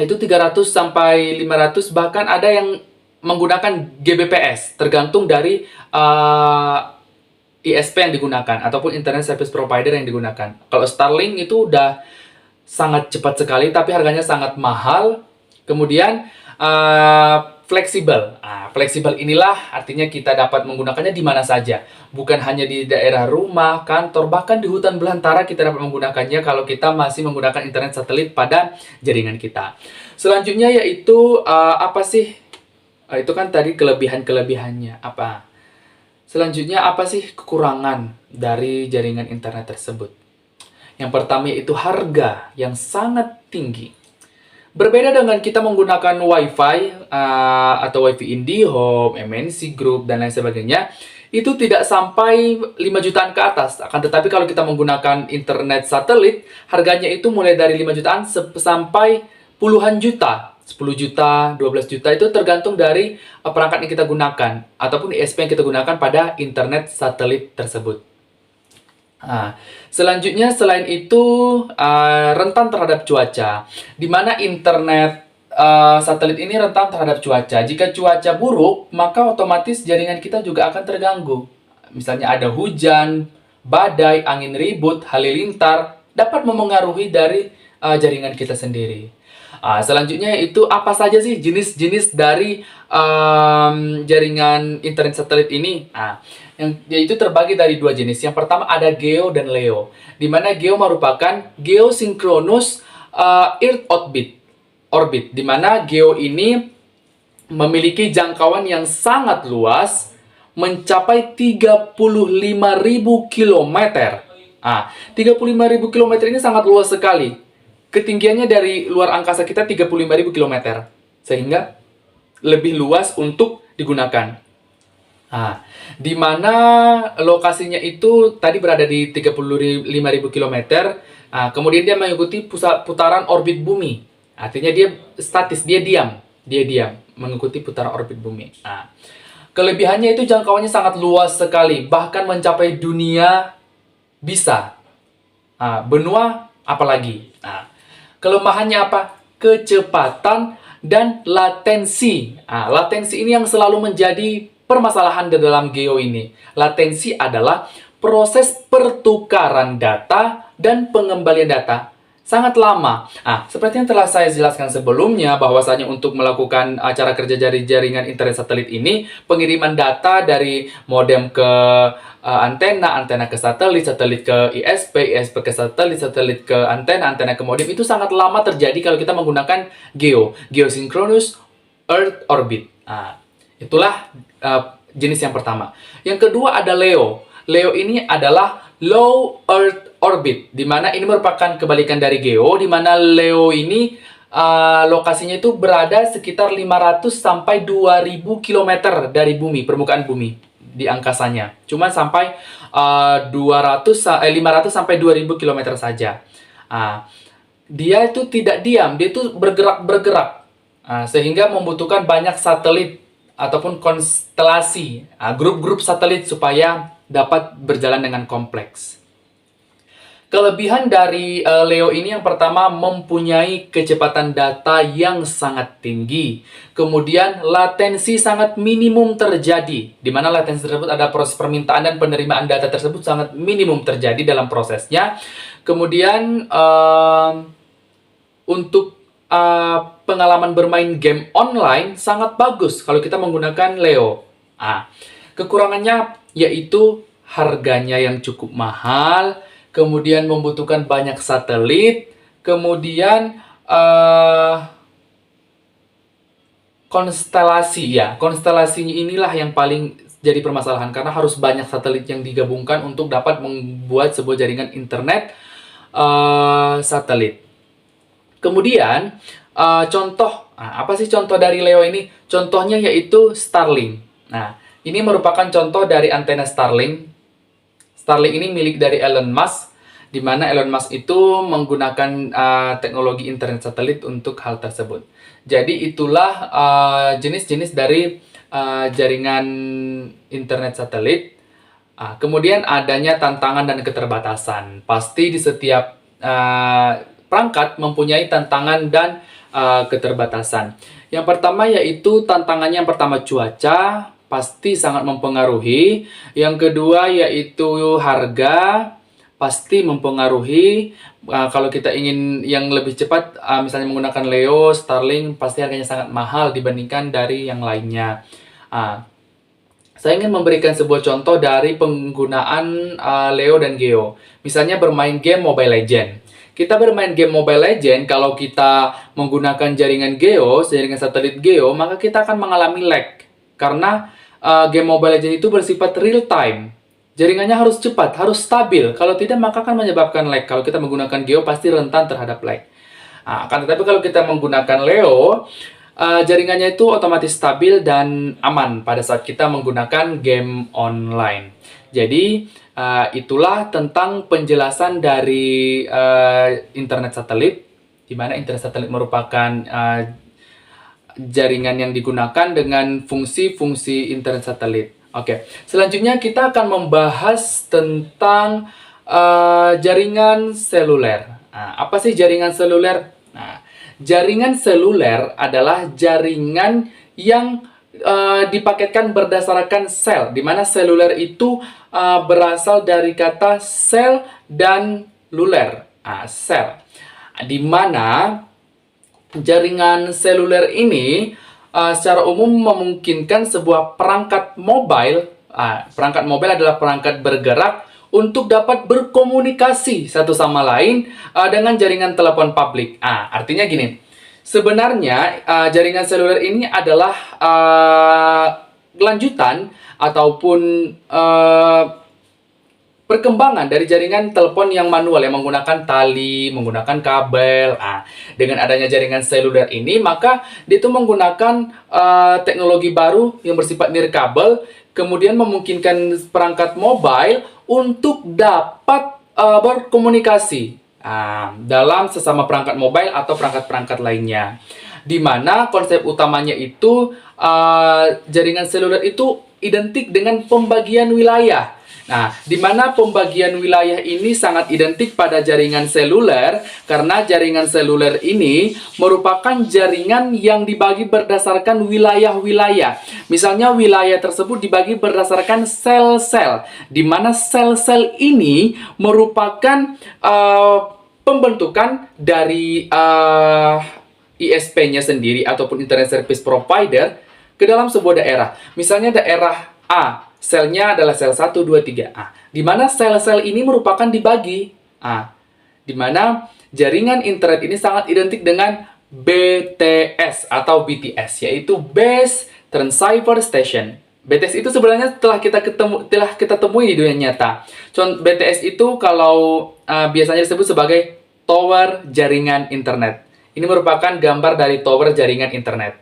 A: itu 300 sampai 500, bahkan ada yang menggunakan Gbps, tergantung dari ISP yang digunakan ataupun internet service provider yang digunakan. Kalau Starlink itu udah sangat cepat sekali, tapi harganya sangat mahal. Kemudian fleksibel. Fleksibel inilah artinya kita dapat menggunakannya di mana saja. Bukan hanya di daerah rumah, kantor, bahkan di hutan belantara kita dapat menggunakannya kalau kita masih menggunakan internet satelit pada jaringan kita. Selanjutnya yaitu apa sih? Itu kan tadi kelebihan-kelebihannya. Selanjutnya apa sih kekurangan dari jaringan internet tersebut? Yang pertama yaitu harga yang sangat tinggi. Berbeda dengan kita menggunakan Wi-Fi atau Wi-Fi IndiHome, MNC Group, dan lain sebagainya, itu tidak sampai 5 jutaan ke atas. Akan tetapi kalau kita menggunakan internet satelit, harganya itu mulai dari 5 jutaan sampai puluhan juta. 10 juta, 12 juta, itu tergantung dari perangkat yang kita gunakan ataupun ISP yang kita gunakan pada internet satelit tersebut. Selanjutnya selain itu rentan terhadap cuaca, di mana internet satelit ini rentan terhadap cuaca. Jika cuaca buruk, maka otomatis jaringan kita juga akan terganggu. Misalnya ada hujan, badai, angin ribut, halilintar, dapat memengaruhi dari jaringan kita sendiri. Selanjutnya itu apa saja sih jenis-jenis dari jaringan internet satelit ini? Yang yaitu terbagi dari dua jenis. Yang pertama ada GEO dan LEO, di mana GEO merupakan Geosynchronous Earth Orbit, di mana GEO ini memiliki jangkauan yang sangat luas, mencapai 35.000 kilometer. 35.000 kilometer ini sangat luas sekali. Ketinggiannya dari luar angkasa kita 35.000 kilometer, sehingga lebih luas untuk digunakan. Di mana lokasinya itu tadi berada di 35.000 kilometer. Kemudian dia mengikuti putaran orbit bumi. Artinya dia statis, dia diam, mengikuti putaran orbit bumi. Kelebihannya itu jangkauannya sangat luas sekali, bahkan mencapai dunia bisa. Benua apalagi. Kelemahannya apa? Kecepatan dan latensi. Latensi ini yang selalu menjadi permasalahan di dalam GEO ini. Latensi adalah proses pertukaran data dan pengembalian data sangat lama. Seperti yang telah saya jelaskan sebelumnya, bahwasanya untuk melakukan cara kerja dari jaringan internet satelit ini, pengiriman data dari modem ke antena ke satelit, satelit ke ISP, ISP ke satelit, satelit ke antena ke modem, itu sangat lama terjadi kalau kita menggunakan GEO, Geosynchronous Earth Orbit. Itulah jenis yang pertama. Yang kedua ada LEO. LEO ini adalah Low Earth Orbit, di mana ini merupakan kebalikan dari GEO, di mana LEO ini lokasinya itu berada sekitar 500 sampai 2000 km dari bumi, permukaan bumi di angkasanya. Cuma sampai 500 sampai 2000 km saja. Dia itu tidak diam, dia itu bergerak. Sehingga membutuhkan banyak satelit ataupun konstelasi, grup-grup satelit supaya dapat berjalan dengan kompleks. Kelebihan dari LEO ini yang pertama mempunyai kecepatan data yang sangat tinggi. Kemudian latensi sangat minimum terjadi, di mana latensi tersebut ada proses permintaan dan penerimaan data tersebut sangat minimum terjadi dalam prosesnya. Kemudian untuk pengalaman bermain game online sangat bagus kalau kita menggunakan LEO. Kekurangannya yaitu harganya yang cukup mahal, kemudian membutuhkan banyak satelit, kemudian konstelasinya inilah yang paling jadi permasalahan, karena harus banyak satelit yang digabungkan untuk dapat membuat sebuah jaringan internet satelit. Kemudian apa sih contoh dari LEO ini? Contohnya yaitu Starlink. Ini merupakan contoh dari antena Starlink. Starlink ini milik dari Elon Musk, di mana Elon Musk itu menggunakan teknologi internet satelit untuk hal tersebut. Jadi itulah jenis-jenis dari jaringan internet satelit. Kemudian adanya tantangan dan keterbatasan. Pasti di setiap perangkat mempunyai tantangan dan keterbatasan. Yang pertama yaitu tantangannya yang pertama cuaca, pasti sangat mempengaruhi. Yang kedua yaitu harga, pasti mempengaruhi. Kalau kita ingin yang lebih cepat, misalnya menggunakan LEO, Starlink, pasti harganya sangat mahal dibandingkan dari yang lainnya. Saya ingin memberikan sebuah contoh dari penggunaan LEO dan GEO. Misalnya bermain game Mobile Legends. Kita bermain game Mobile Legends, kalau kita menggunakan jaringan GEO, jaringan satelit GEO, maka kita akan mengalami lag. Karena game Mobile Legends itu bersifat real time. Jaringannya harus cepat, harus stabil. Kalau tidak, maka akan menyebabkan lag. Kalau kita menggunakan GEO, pasti rentan terhadap lag. Akan tetapi kalau kita menggunakan LEO, jaringannya itu otomatis stabil dan aman pada saat kita menggunakan game online. Jadi, itulah tentang penjelasan dari internet satelit, di mana internet satelit merupakan jaringan yang digunakan dengan fungsi-fungsi internet satelit. Oke, selanjutnya kita akan membahas tentang jaringan seluler. Apa sih jaringan seluler? Jaringan seluler adalah jaringan yang dipaketkan berdasarkan sel, di mana seluler itu berasal dari kata sel dan luler. Sel, di mana jaringan seluler ini secara umum memungkinkan sebuah perangkat mobile. Perangkat mobile adalah perangkat bergerak untuk dapat berkomunikasi satu sama lain dengan jaringan telepon publik. Artinya gini, sebenarnya jaringan seluler ini adalah kelanjutan ataupun perkembangan dari jaringan telepon yang manual yang menggunakan tali, menggunakan kabel. Dengan adanya jaringan seluler ini, maka dia itu menggunakan teknologi baru yang bersifat nirkabel, kemudian memungkinkan perangkat mobile untuk dapat berkomunikasi dalam sesama perangkat mobile atau perangkat-perangkat lainnya. Di mana konsep utamanya itu jaringan seluler itu identik dengan pembagian wilayah. Di mana pembagian wilayah ini sangat identik pada jaringan seluler karena jaringan seluler ini merupakan jaringan yang dibagi berdasarkan wilayah-wilayah. Misalnya wilayah tersebut dibagi berdasarkan sel-sel, di mana sel-sel ini merupakan pembentukan dari ISP-nya sendiri ataupun Internet Service Provider ke dalam sebuah daerah. Misalnya daerah A, selnya adalah sel 1, 2, 3. Di mana sel-sel ini merupakan dibagi. Di mana jaringan internet ini sangat identik dengan BTS atau BTS, yaitu Base Transceiver Station. BTS itu sebenarnya telah kita temui di dunia nyata. Contoh BTS itu kalau biasanya disebut sebagai tower jaringan internet. Ini merupakan gambar dari tower jaringan internet.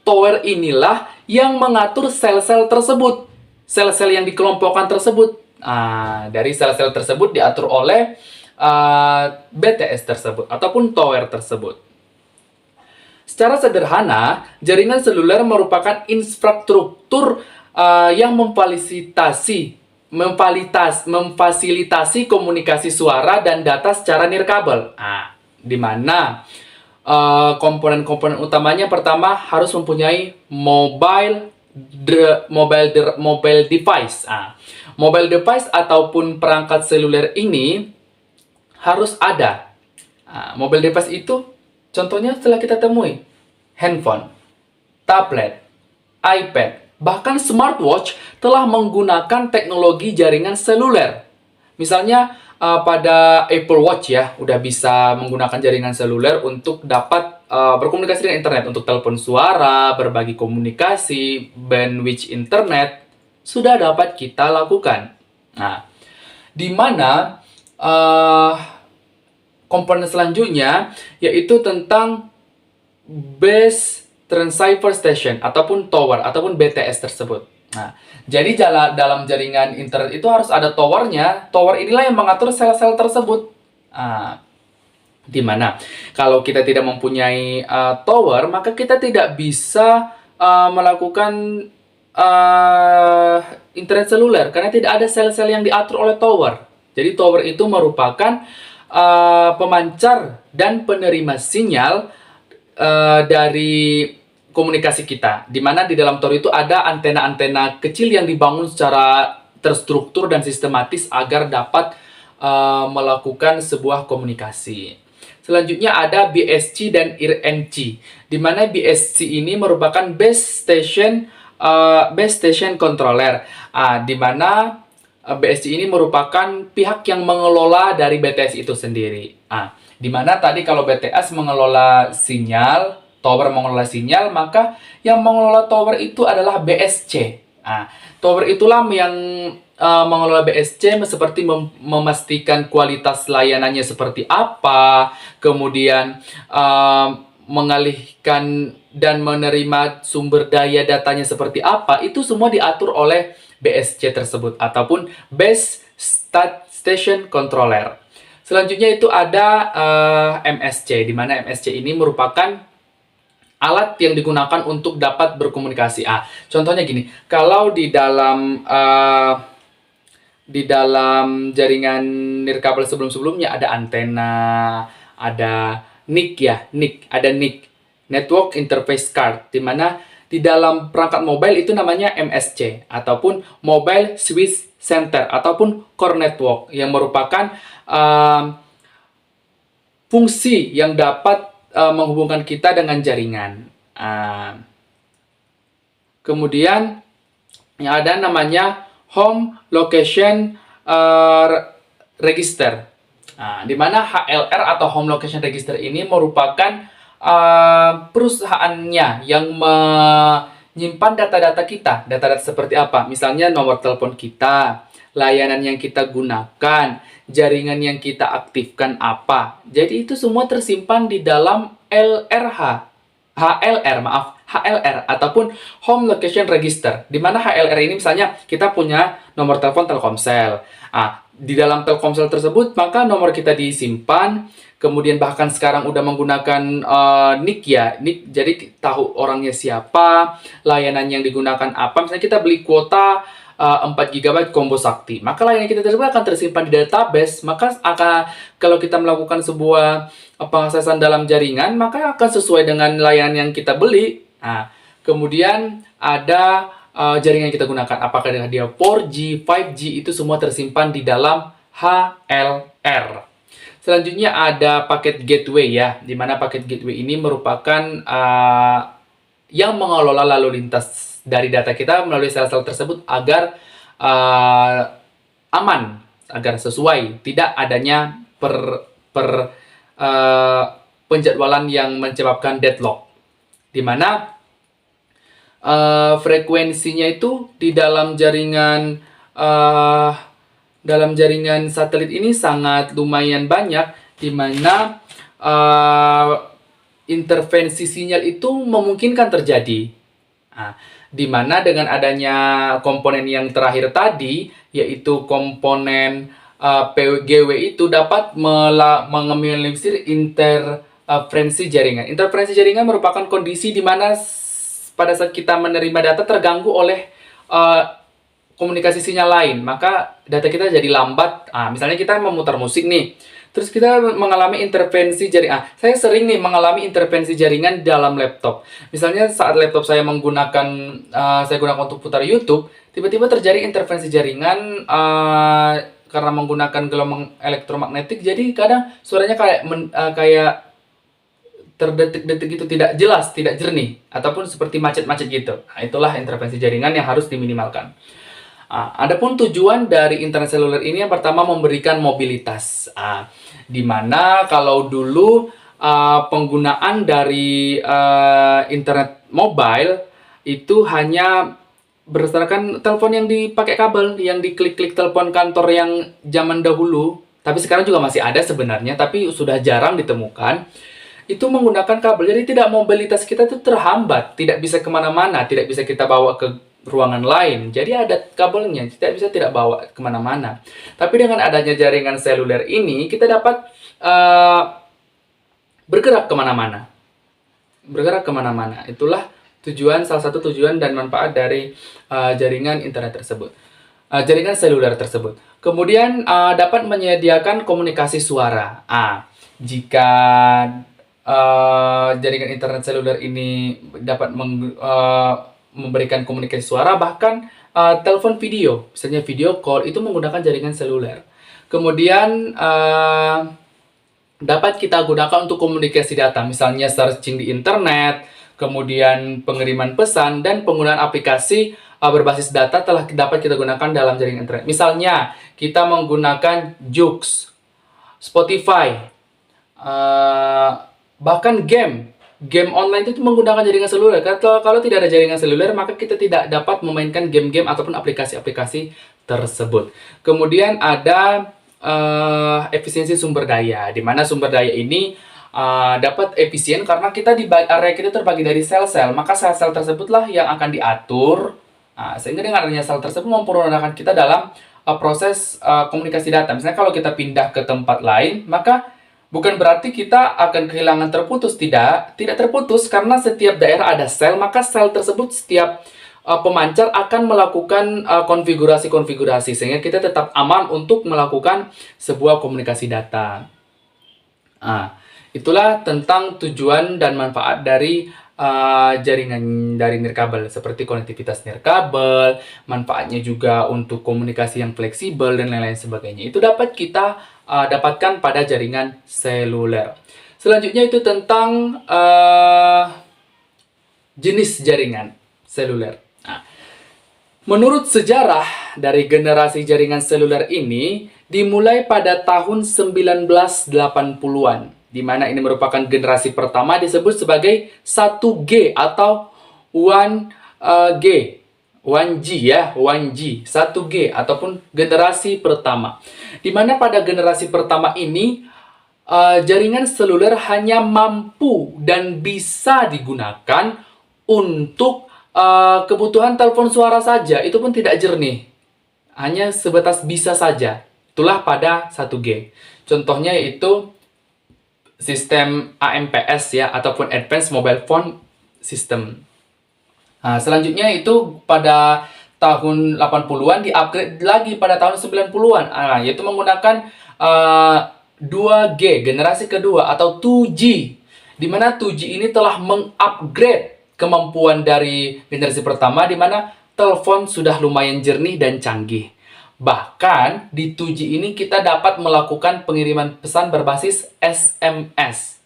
A: Tower inilah yang mengatur sel-sel tersebut. Sel-sel yang dikelompokkan tersebut. Dari sel-sel tersebut diatur oleh BTS tersebut ataupun tower tersebut. Secara sederhana, jaringan seluler merupakan infrastruktur yang memfasilitasi komunikasi suara dan data secara nirkabel. Di mana komponen-komponen utamanya pertama harus mempunyai mobile device. Mobile device ataupun perangkat seluler ini harus ada. Mobile device itu contohnya telah kita temui handphone, tablet, iPad, bahkan smartwatch telah menggunakan teknologi jaringan seluler. Misalnya pada Apple Watch ya, udah bisa menggunakan jaringan seluler untuk dapat berkomunikasi dengan internet, untuk telepon suara, berbagi komunikasi, bandwidth internet, sudah dapat kita lakukan. Di mana komponen selanjutnya yaitu tentang Base Transceiver Station ataupun tower ataupun BTS tersebut. Jadi dalam jaringan internet itu harus ada towernya. Tower inilah yang mengatur sel-sel tersebut. Di mana kalau kita tidak mempunyai tower, maka kita tidak bisa melakukan internet seluler karena tidak ada sel-sel yang diatur oleh tower. Jadi tower itu merupakan pemancar dan penerima sinyal dari komunikasi kita, di mana di dalam tower itu ada antena-antena kecil yang dibangun secara terstruktur dan sistematis agar dapat melakukan sebuah komunikasi. Selanjutnya ada BSC dan IRNC, di mana BSC ini merupakan base station controller, di mana BSC ini merupakan pihak yang mengelola dari BTS itu sendiri. Di mana tadi kalau BTS mengelola sinyal, tower mengelola sinyal, maka yang mengelola tower itu adalah BSC. Tower itulah yang mengelola BSC seperti memastikan kualitas layanannya seperti apa, kemudian mengalihkan dan menerima sumber daya datanya seperti apa, itu semua diatur oleh BSC tersebut ataupun Base Station Controller. Selanjutnya itu ada MSC, di mana MSC ini merupakan alat yang digunakan untuk dapat berkomunikasi. Contohnya gini, kalau di dalam jaringan nirkabel sebelum-sebelumnya ada antena, ada NIC ya, ada NIC, Network Interface Card, di mana di dalam perangkat mobile itu namanya MSC ataupun Mobile Switch Center ataupun Core Network, yang merupakan fungsi yang dapat menghubungkan kita dengan jaringan. Kemudian yang ada namanya Home Location Register. Di mana HLR atau Home Location Register ini merupakan perusahaannya yang menyimpan data-data kita. Data-data seperti apa? Misalnya nomor telepon kita, layanan yang kita gunakan, jaringan yang kita aktifkan apa. Jadi itu semua tersimpan di dalam HLR ataupun Home Location Register. Di mana HLR ini misalnya kita punya nomor telepon Telkomsel. Di dalam Telkomsel tersebut maka nomor kita disimpan. Kemudian bahkan sekarang udah menggunakan NIK ya, NIK, jadi tahu orangnya siapa, layanan yang digunakan apa. Misalnya kita beli kuota 4 GB combo sakti, maka layanan kita tersebut akan tersimpan di database. Maka kalau kita melakukan sebuah pengaksesan dalam jaringan, maka akan sesuai dengan layanan yang kita beli. Kemudian ada jaringan yang kita gunakan, apakah dia 4G, 5G, itu semua tersimpan di dalam HLR. Selanjutnya ada paket gateway ya, di mana paket gateway ini merupakan yang mengelola lalu lintas dari data kita melalui sel-sel tersebut agar aman, agar sesuai, tidak adanya penjadwalan yang menyebabkan deadlock, di mana frekuensinya itu di dalam jaringan satelit ini sangat lumayan banyak, di mana intervensi sinyal itu memungkinkan terjadi. Di mana dengan adanya komponen yang terakhir tadi, yaitu komponen PGW itu dapat mengeminimalisir interferensi jaringan. Interferensi jaringan merupakan kondisi di mana pada saat kita menerima data terganggu oleh komunikasi sinyal lain, maka data kita jadi lambat. Misalnya kita memutar musik nih, terus kita mengalami intervensi jaringan. Saya sering nih mengalami intervensi jaringan dalam laptop. Misalnya saat laptop saya saya gunakan untuk putar YouTube, tiba-tiba terjadi intervensi jaringan karena menggunakan gelombang elektromagnetik. Jadi kadang suaranya kayak terdetik-detik itu tidak jelas, tidak jernih, ataupun seperti macet-macet gitu. Itulah intervensi jaringan yang harus diminimalkan. Adapun tujuan dari internet seluler ini yang pertama memberikan mobilitas. Di mana kalau dulu penggunaan dari internet mobile itu hanya berdasarkan telepon yang dipakai kabel, yang diklik-klik telepon kantor yang zaman dahulu. Tapi sekarang juga masih ada sebenarnya, tapi sudah jarang ditemukan. Itu menggunakan kabel, jadi tidak, mobilitas kita itu terhambat, tidak bisa kemana-mana, tidak bisa kita bawa ke ruangan lain. Jadi ada kabelnya, tidak bawa kemana-mana. Tapi dengan adanya jaringan seluler ini, kita dapat bergerak kemana-mana. Itulah salah satu tujuan dan manfaat dari jaringan internet tersebut, jaringan seluler tersebut. Kemudian dapat menyediakan komunikasi suara. Jika jaringan internet seluler ini dapat memberikan komunikasi suara, bahkan telepon video, misalnya video call, itu menggunakan jaringan seluler. Kemudian dapat kita gunakan untuk komunikasi data, misalnya searching di internet, kemudian pengiriman pesan, dan penggunaan aplikasi berbasis data dapat kita gunakan dalam jaringan internet. Misalnya kita menggunakan Joox, Spotify, bahkan game online itu menggunakan jaringan seluler. Kalau tidak ada jaringan seluler, maka kita tidak dapat memainkan game-game ataupun aplikasi-aplikasi tersebut. Kemudian ada efisiensi sumber daya, di mana sumber daya ini dapat efisien karena area kita terbagi dari sel-sel, maka sel-sel tersebutlah yang akan diatur, sehingga dengan adanya sel tersebut mempermudah kita dalam proses komunikasi data. Misalnya kalau kita pindah ke tempat lain, maka bukan berarti kita akan kehilangan terputus, tidak terputus, karena setiap daerah ada sel, maka sel tersebut setiap pemancar akan melakukan konfigurasi-konfigurasi sehingga kita tetap aman untuk melakukan sebuah komunikasi data. Itulah tentang tujuan dan manfaat dari jaringan dari nirkabel, seperti konektivitas nirkabel, manfaatnya juga untuk komunikasi yang fleksibel dan lain-lain sebagainya. Itu dapat kita dapatkan pada jaringan seluler. Selanjutnya itu tentang jenis jaringan seluler. Nah, menurut sejarah dari generasi jaringan seluler ini dimulai pada tahun 1980-an, di mana ini merupakan generasi pertama disebut sebagai 1G atau 1G. 1G ya, 1G, 1G ataupun generasi pertama. Di mana pada generasi pertama ini jaringan seluler hanya mampu dan bisa digunakan untuk kebutuhan telepon suara saja, itu pun tidak jernih. Hanya sebatas bisa saja. Itulah pada 1G. Contohnya yaitu sistem AMPS ya, ataupun Advanced Mobile Phone System. Nah, selanjutnya itu pada tahun 80-an di-upgrade lagi pada tahun 90-an. Yaitu menggunakan 2G, generasi kedua atau 2G. Di mana 2G ini telah mengupgrade kemampuan dari generasi pertama, di mana telepon sudah lumayan jernih dan canggih. Bahkan di 2G ini kita dapat melakukan pengiriman pesan berbasis SMS.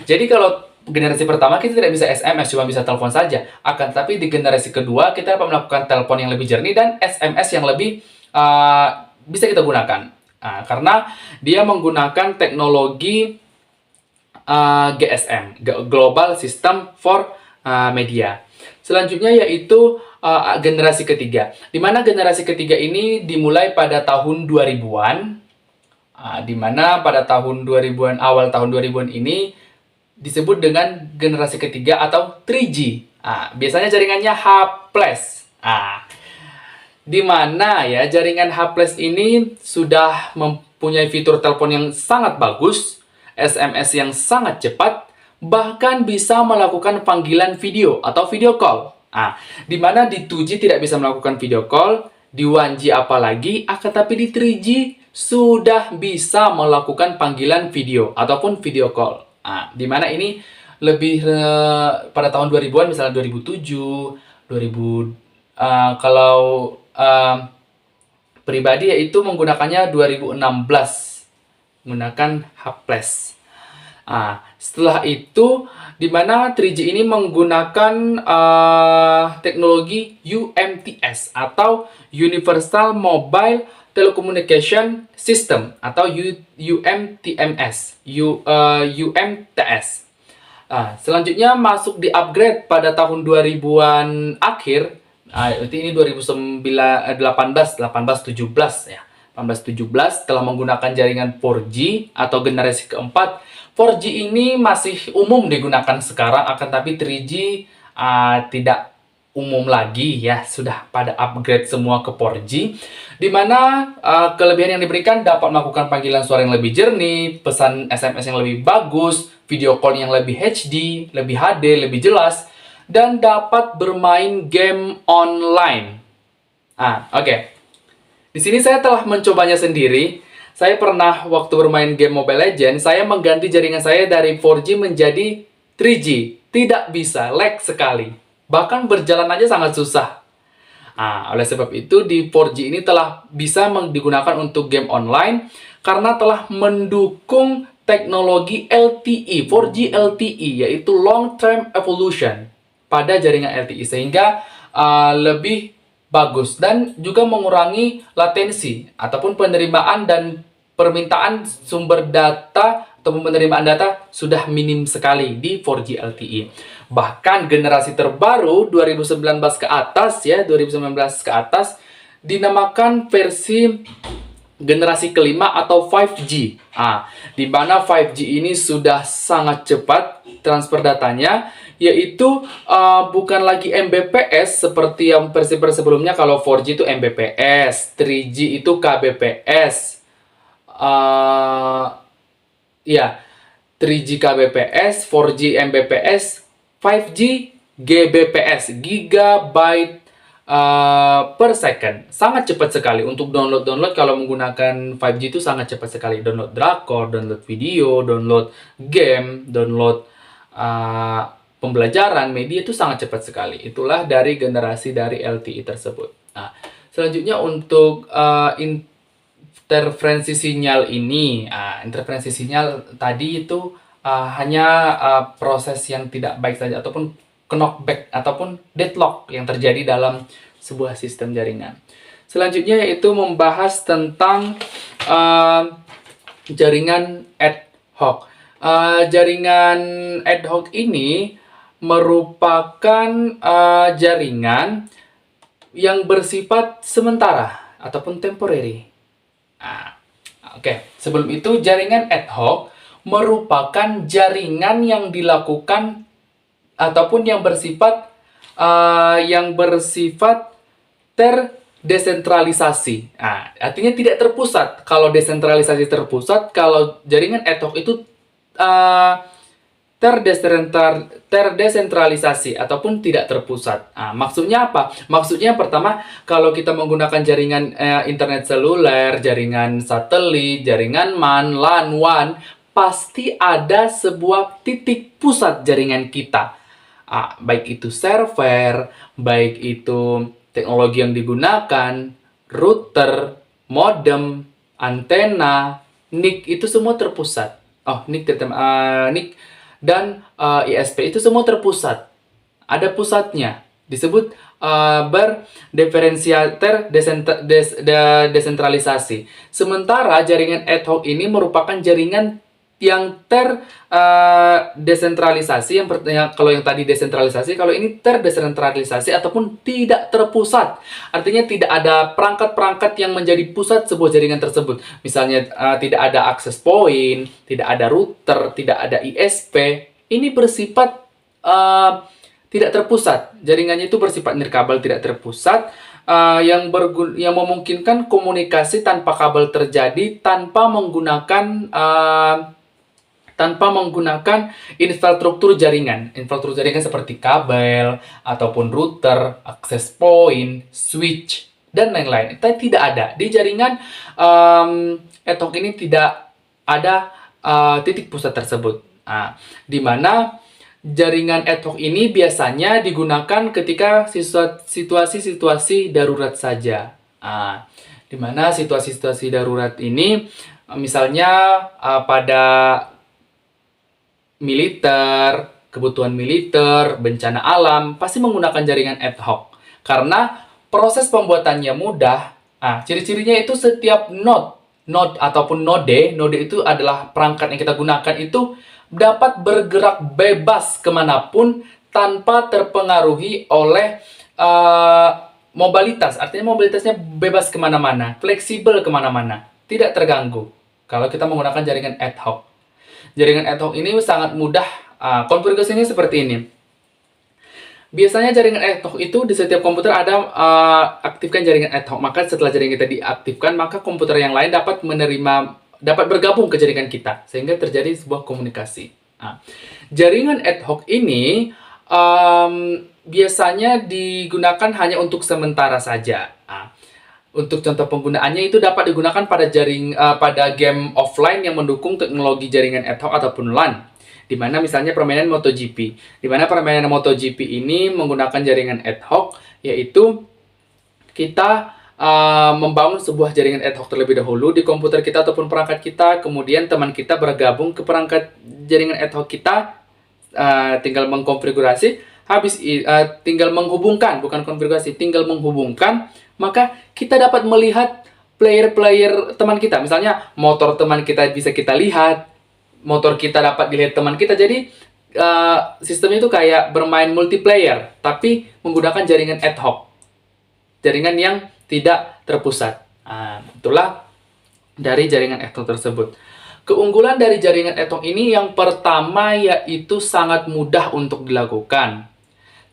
A: Jadi kalau generasi pertama kita tidak bisa SMS, cuma bisa telepon saja. Akan tapi di generasi kedua kita dapat melakukan telepon yang lebih jernih dan SMS yang lebih bisa kita gunakan. Karena dia menggunakan teknologi GSM, Global System for Media. Selanjutnya yaitu generasi ketiga. Di mana generasi ketiga ini dimulai pada tahun 2000-an. Di mana pada tahun 2000-an, awal tahun 2000-an ini disebut dengan generasi ketiga atau 3G. Biasanya jaringannya H+. Di mana ya jaringan H+ ini sudah mempunyai fitur telepon yang sangat bagus, SMS yang sangat cepat, bahkan bisa melakukan panggilan video atau video call. Di mana di 2G tidak bisa melakukan video call, di 1G apalagi, akan tapi di 3G sudah bisa melakukan panggilan video ataupun video call. Di mana ini lebih pada tahun 2000-an, misalnya 2007, 2000 kalau pribadi yaitu menggunakannya 2016 menggunakan H+. Setelah itu di mana 3G ini menggunakan teknologi UMTS atau Universal Mobile Telecommunication System atau UMTS. Selanjutnya masuk di upgrade pada tahun 2000-an akhir. Ini 2018, 17 ya. 18-17 telah menggunakan jaringan 4G atau generasi keempat. 4G ini masih umum digunakan sekarang, akan tapi 3G tidak umum lagi ya, sudah pada upgrade semua ke 4G, di mana kelebihan yang diberikan dapat melakukan panggilan suara yang lebih jernih, pesan SMS yang lebih bagus, video call yang lebih HD, lebih HD, lebih jelas, dan dapat bermain game online. Oke. Di sini saya telah mencobanya sendiri. Saya pernah waktu bermain game Mobile Legends, saya mengganti jaringan saya dari 4G menjadi 3G. Tidak bisa, lag sekali. Bahkan berjalan aja sangat susah. Oleh sebab itu di 4G ini telah bisa digunakan untuk game online karena telah mendukung teknologi LTE, 4G LTE, yaitu Long Term Evolution pada jaringan LTE, sehingga lebih bagus dan juga mengurangi latensi ataupun penerimaan dan permintaan sumber data ataupun penerimaan data sudah minim sekali di 4G LTE. Bahkan generasi terbaru 2019 ke atas ya, 2019 ke atas dinamakan versi generasi kelima atau 5G. Di mana 5G ini sudah sangat cepat transfer datanya, yaitu bukan lagi Mbps seperti yang versi-versi sebelumnya. Kalau 4G itu Mbps, 3G itu Kbps. 3G Kbps, 4G Mbps, 5G Gbps, gigabyte per second. Sangat cepat sekali untuk download kalau menggunakan 5G itu sangat cepat sekali. Download drakor, download video, download game, download pembelajaran, media itu sangat cepat sekali. Itulah dari generasi dari LTE tersebut. Selanjutnya untuk interferensi sinyal ini. Interferensi sinyal tadi itu hanya proses yang tidak baik saja, ataupun knockback ataupun deadlock yang terjadi dalam sebuah sistem jaringan. Selanjutnya yaitu membahas tentang jaringan ad hoc. Jaringan ad hoc ini merupakan jaringan yang bersifat sementara ataupun temporary. Sebelum itu, jaringan ad hoc merupakan jaringan yang dilakukan ataupun yang bersifat terdesentralisasi. Artinya tidak terpusat. Kalau desentralisasi terpusat, kalau jaringan ad hoc itu terdesentralisasi ataupun tidak terpusat. Maksudnya apa? Maksudnya yang pertama, kalau kita menggunakan jaringan internet seluler, jaringan satelit, jaringan MAN, LAN, WAN, pasti ada sebuah titik pusat jaringan kita. Baik itu server, baik itu teknologi yang digunakan, router, modem, antena, NIC, itu semua terpusat. NIC dan ISP itu semua terpusat. Ada pusatnya. Disebut desentralisasi. Sementara jaringan ad hoc ini merupakan jaringan yang terdesentralisasi. Kalau yang tadi desentralisasi, kalau ini terdesentralisasi ataupun tidak terpusat. Artinya tidak ada perangkat-perangkat yang menjadi pusat sebuah jaringan tersebut. Misalnya tidak ada access point, tidak ada router, tidak ada ISP. Ini bersifat tidak terpusat. Jaringannya itu bersifat nirkabel, tidak terpusat, yang memungkinkan komunikasi tanpa kabel terjadi tanpa menggunakan infrastruktur jaringan. Infrastruktur jaringan seperti kabel, ataupun router, access point, switch, dan lain-lain. Itu tidak ada. Di jaringan ad hoc ini tidak ada titik pusat tersebut. Di mana jaringan ad hoc ini biasanya digunakan ketika situasi-situasi darurat saja. Di mana situasi-situasi darurat ini, misalnya pada militer, kebutuhan militer, bencana alam, pasti menggunakan jaringan ad hoc. Karena proses pembuatannya mudah. Ciri-cirinya itu setiap node ataupun node itu adalah perangkat yang kita gunakan itu dapat bergerak bebas kemanapun tanpa terpengaruhi oleh mobilitas. Artinya mobilitasnya bebas kemana-mana, fleksibel kemana-mana, tidak terganggu kalau kita menggunakan jaringan ad hoc. Jaringan ad hoc ini sangat mudah, konfigurasinya seperti ini. Biasanya jaringan ad hoc itu di setiap komputer ada aktifkan jaringan ad hoc. Maka setelah jaringan kita diaktifkan, maka komputer yang lain dapat bergabung ke jaringan kita sehingga terjadi sebuah komunikasi. Jaringan ad hoc ini biasanya digunakan hanya untuk sementara saja. Untuk contoh penggunaannya itu dapat digunakan pada game offline yang mendukung teknologi jaringan ad hoc ataupun LAN. Di mana misalnya permainan MotoGP. Di mana permainan MotoGP ini menggunakan jaringan ad hoc, yaitu kita membangun sebuah jaringan ad hoc terlebih dahulu di komputer kita ataupun perangkat kita, kemudian teman kita bergabung ke perangkat jaringan ad hoc kita, tinggal mengkonfigurasi, tinggal menghubungkan, bukan konfigurasi, tinggal menghubungkan, maka kita dapat melihat player-player teman kita. Misalnya motor teman kita bisa kita lihat, motor kita dapat dilihat teman kita. Jadi sistemnya itu kayak bermain multiplayer, tapi menggunakan jaringan ad hoc, jaringan yang tidak terpusat. Itulah dari jaringan ad hoc tersebut. Keunggulan dari jaringan ad hoc ini yang pertama yaitu sangat mudah untuk dilakukan.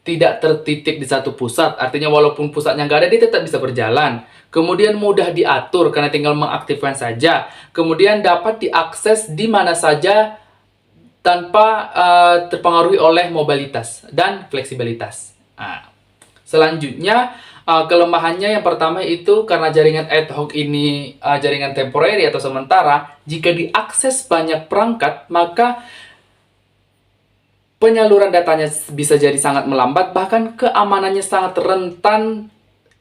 A: Tidak tertitik di satu pusat, artinya walaupun pusatnya nggak ada, dia tetap bisa berjalan. Kemudian mudah diatur karena tinggal mengaktifkan saja. Kemudian dapat diakses di mana saja tanpa terpengaruhi oleh mobilitas dan fleksibilitas. Selanjutnya, kelemahannya yang pertama itu karena jaringan ad hoc ini jaringan temporary atau sementara, jika diakses banyak perangkat, maka penyaluran datanya bisa jadi sangat melambat, bahkan keamanannya sangat rentan,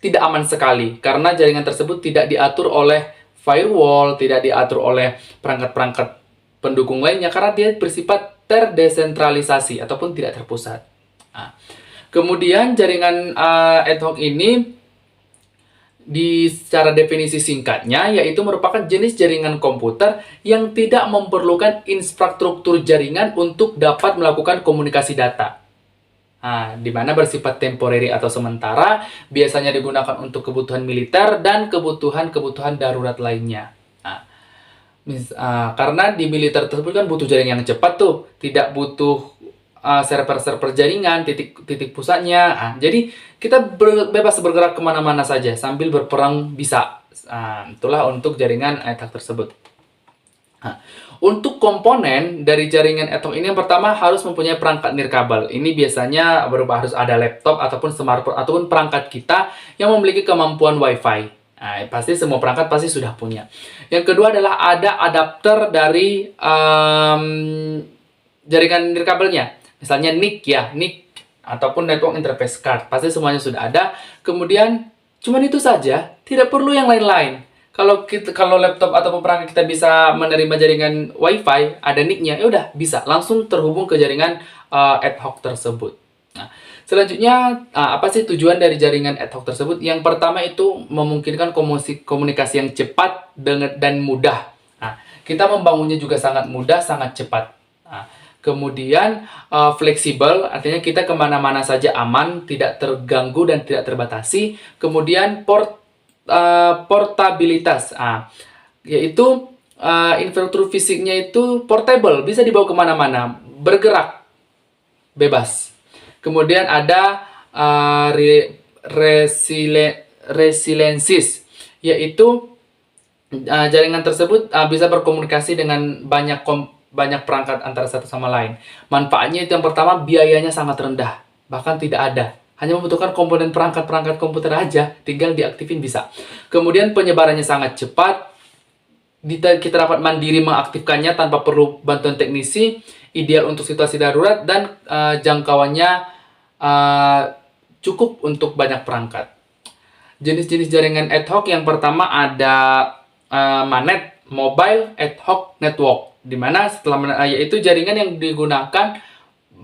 A: tidak aman sekali. Karena jaringan tersebut tidak diatur oleh firewall, tidak diatur oleh perangkat-perangkat pendukung lainnya karena dia bersifat terdesentralisasi ataupun tidak terpusat. Nah, kemudian jaringan ad hoc ini secara definisi singkatnya yaitu merupakan jenis jaringan komputer yang tidak memerlukan infrastruktur jaringan untuk dapat melakukan komunikasi data. Nah, di mana bersifat temporary atau sementara, biasanya digunakan untuk kebutuhan militer dan kebutuhan-kebutuhan darurat lainnya. Nah, karena di militer tersebut kan butuh jaringan yang cepat tuh, tidak butuh server-server jaringan, titik pusatnya. Nah, jadi kita bebas bergerak kemana-mana saja sambil berperang bisa. Nah, itulah untuk jaringan ad hoc tersebut. Nah, untuk komponen dari jaringan ad hoc ini yang pertama harus mempunyai perangkat nirkabel. Ini biasanya berupa harus ada laptop ataupun smartphone ataupun perangkat kita yang memiliki kemampuan WiFi. Nah, pasti semua perangkat pasti sudah punya. Yang kedua adalah ada adapter dari jaringan nirkabelnya. Misalnya NIC ya, NIC ataupun Network Interface Card. Pasti semuanya sudah ada. Kemudian cuman itu saja, tidak perlu yang lain-lain. Kalau laptop atau perangkat kita bisa menerima jaringan WiFi, ada NIC-nya, ya udah bisa langsung terhubung ke jaringan ad hoc tersebut. Nah, selanjutnya apa sih tujuan dari jaringan ad hoc tersebut? Yang pertama itu memungkinkan komunikasi yang cepat dan mudah. Nah, kita membangunnya juga sangat mudah, sangat cepat. Nah, kemudian fleksibel, artinya kita kemana-mana saja aman, tidak terganggu dan tidak terbatasi. Kemudian portabilitas, yaitu infrastruktur fisiknya itu portable, bisa dibawa kemana-mana, bergerak bebas. Kemudian ada resiliensis, yaitu jaringan tersebut bisa berkomunikasi dengan banyak perangkat antara satu sama lain. Manfaatnya itu yang pertama, biayanya sangat rendah, bahkan tidak ada. Hanya membutuhkan komponen perangkat komputer aja, tinggal diaktifin bisa. Kemudian penyebarannya sangat cepat, kita dapat mandiri mengaktifkannya tanpa perlu bantuan teknisi, ideal untuk situasi darurat, dan jangkauannya cukup untuk banyak perangkat. Jenis-jenis jaringan ad hoc yang pertama ada MANET, Mobile Ad Hoc Network, dimana yaitu jaringan yang digunakan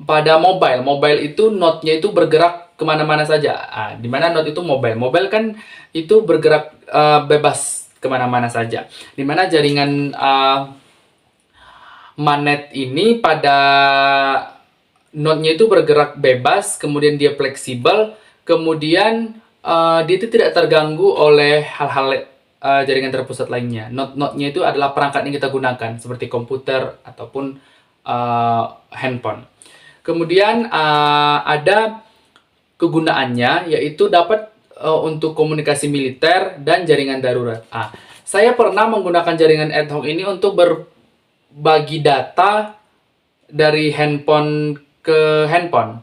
A: pada mobile. Mobile itu node-nya itu bergerak kemana-mana saja. Dimana node itu mobile. Mobile kan itu bergerak bebas kemana-mana saja. Dimana jaringan MANET ini pada node-nya itu bergerak bebas, kemudian dia fleksibel, kemudian dia itu tidak terganggu oleh hal-hal jaringan terpusat lainnya. Node-nya itu adalah perangkat yang kita gunakan, seperti komputer ataupun handphone. Kemudian ada kegunaannya, yaitu dapat untuk komunikasi militer dan jaringan darurat. Saya pernah menggunakan jaringan ad hoc ini untuk berbagi data dari handphone ke handphone.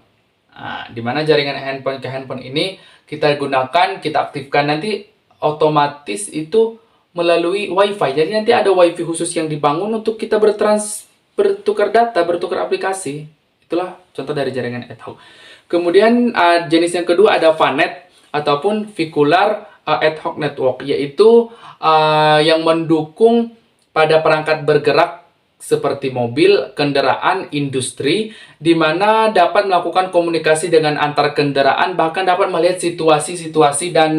A: Di mana jaringan handphone ke handphone ini kita gunakan, kita aktifkan, nanti otomatis itu melalui WiFi. Jadi nanti ada WiFi khusus yang dibangun untuk kita bertukar data, bertukar aplikasi. Itulah contoh dari jaringan ad hoc. Kemudian jenis yang kedua ada VANET ataupun Vehicular Ad Hoc Network, yaitu yang mendukung pada perangkat bergerak seperti mobil, kendaraan, industri, di mana dapat melakukan komunikasi dengan antar kendaraan, bahkan dapat melihat situasi-situasi dan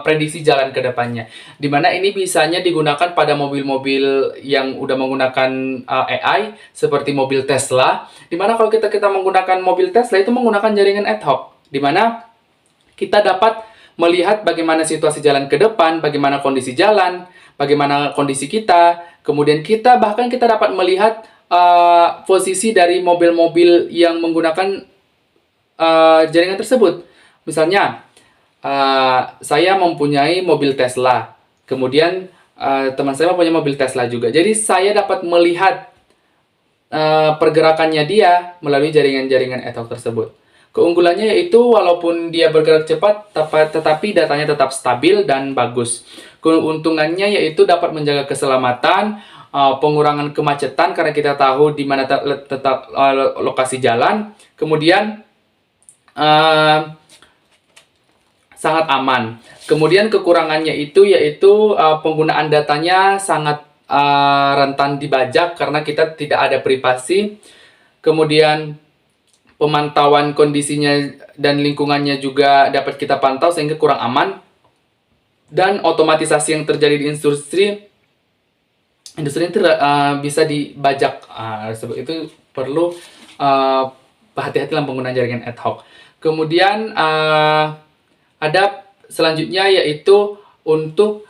A: prediksi jalan ke depannya. Di mana ini bisanya digunakan pada mobil-mobil yang udah menggunakan AI, seperti mobil Tesla. Di mana kalau kita menggunakan mobil Tesla itu menggunakan jaringan ad hoc, di mana kita dapat melihat bagaimana situasi jalan ke depan, bagaimana kondisi jalan, bagaimana kondisi kita, kemudian kita dapat melihat posisi dari mobil-mobil yang menggunakan jaringan tersebut. Misalnya, saya mempunyai mobil Tesla, kemudian teman saya mempunyai mobil Tesla juga. Jadi saya dapat melihat pergerakannya dia melalui jaringan-jaringan ad hoc tersebut. Keunggulannya yaitu walaupun dia bergerak cepat, tetapi datanya tetap stabil dan bagus. Keuntungannya yaitu dapat menjaga keselamatan, pengurangan kemacetan karena kita tahu di mana tetap lokasi jalan. Kemudian sangat aman. Kemudian kekurangannya itu yaitu penggunaan datanya sangat rentan dibajak karena kita tidak ada privasi. Kemudian pemantauan kondisinya dan lingkungannya juga dapat kita pantau sehingga kurang aman. Dan otomatisasi yang terjadi di industri itu bisa dibajak. Sebab itu perlu hati-hati dalam penggunaan jaringan ad hoc. Kemudian ada selanjutnya yaitu untuk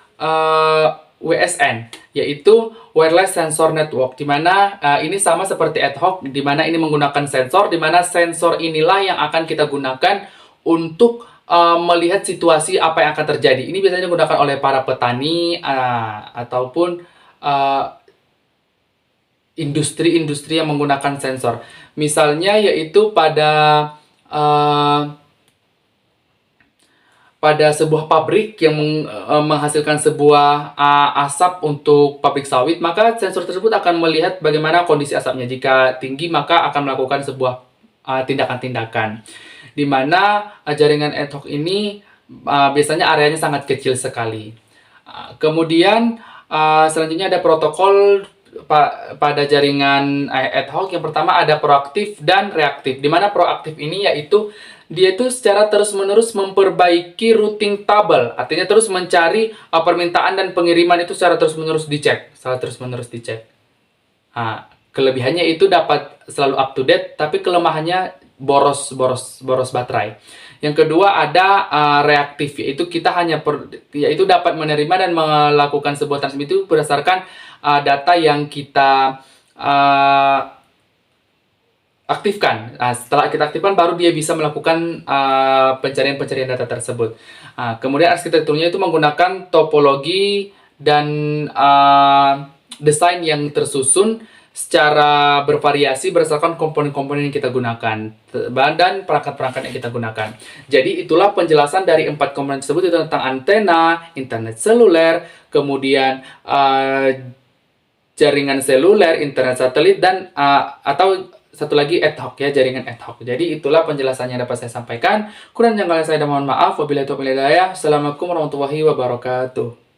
A: WSN, yaitu Wireless Sensor Network, di mana ini sama seperti ad hoc, di mana ini menggunakan sensor, di mana sensor inilah yang akan kita gunakan untuk melihat situasi apa yang akan terjadi. Ini biasanya digunakan oleh para petani ataupun industri-industri yang menggunakan sensor. Misalnya yaitu pada sebuah pabrik yang menghasilkan sebuah asap untuk pabrik sawit, maka sensor tersebut akan melihat bagaimana kondisi asapnya. Jika tinggi, maka akan melakukan sebuah tindakan-tindakan. Di mana jaringan ad hoc ini biasanya areanya sangat kecil sekali. Kemudian selanjutnya ada protokol pada jaringan ad hoc. Yang pertama ada proaktif dan reaktif. Di mana proaktif ini yaitu dia itu secara terus-menerus memperbaiki routing table, artinya terus mencari permintaan dan pengiriman itu secara terus-menerus dicek, kelebihannya itu dapat selalu up to date, tapi kelemahannya boros baterai. Yang kedua ada reaktif, yaitu kita yaitu dapat menerima dan melakukan sebuah transmisi itu berdasarkan data yang kita aktifkan. Setelah kita aktifkan, baru dia bisa melakukan pencarian data tersebut. Kemudian arsitekturnya itu menggunakan topologi dan desain yang tersusun secara bervariasi berdasarkan komponen-komponen yang kita gunakan dan perangkat-perangkat yang kita gunakan. Jadi itulah penjelasan dari 4 komponen tersebut, itu tentang antena, internet seluler, kemudian jaringan seluler, internet satelit, dan atau satu lagi ad hoc, ya, jaringan ad hoc. Jadi itulah penjelasannya yang dapat saya sampaikan. Kurang yang kalian saya mohon maaf. Wabillahi taufiq wal hidayah. Assalamualaikum warahmatullahi wabarakatuh.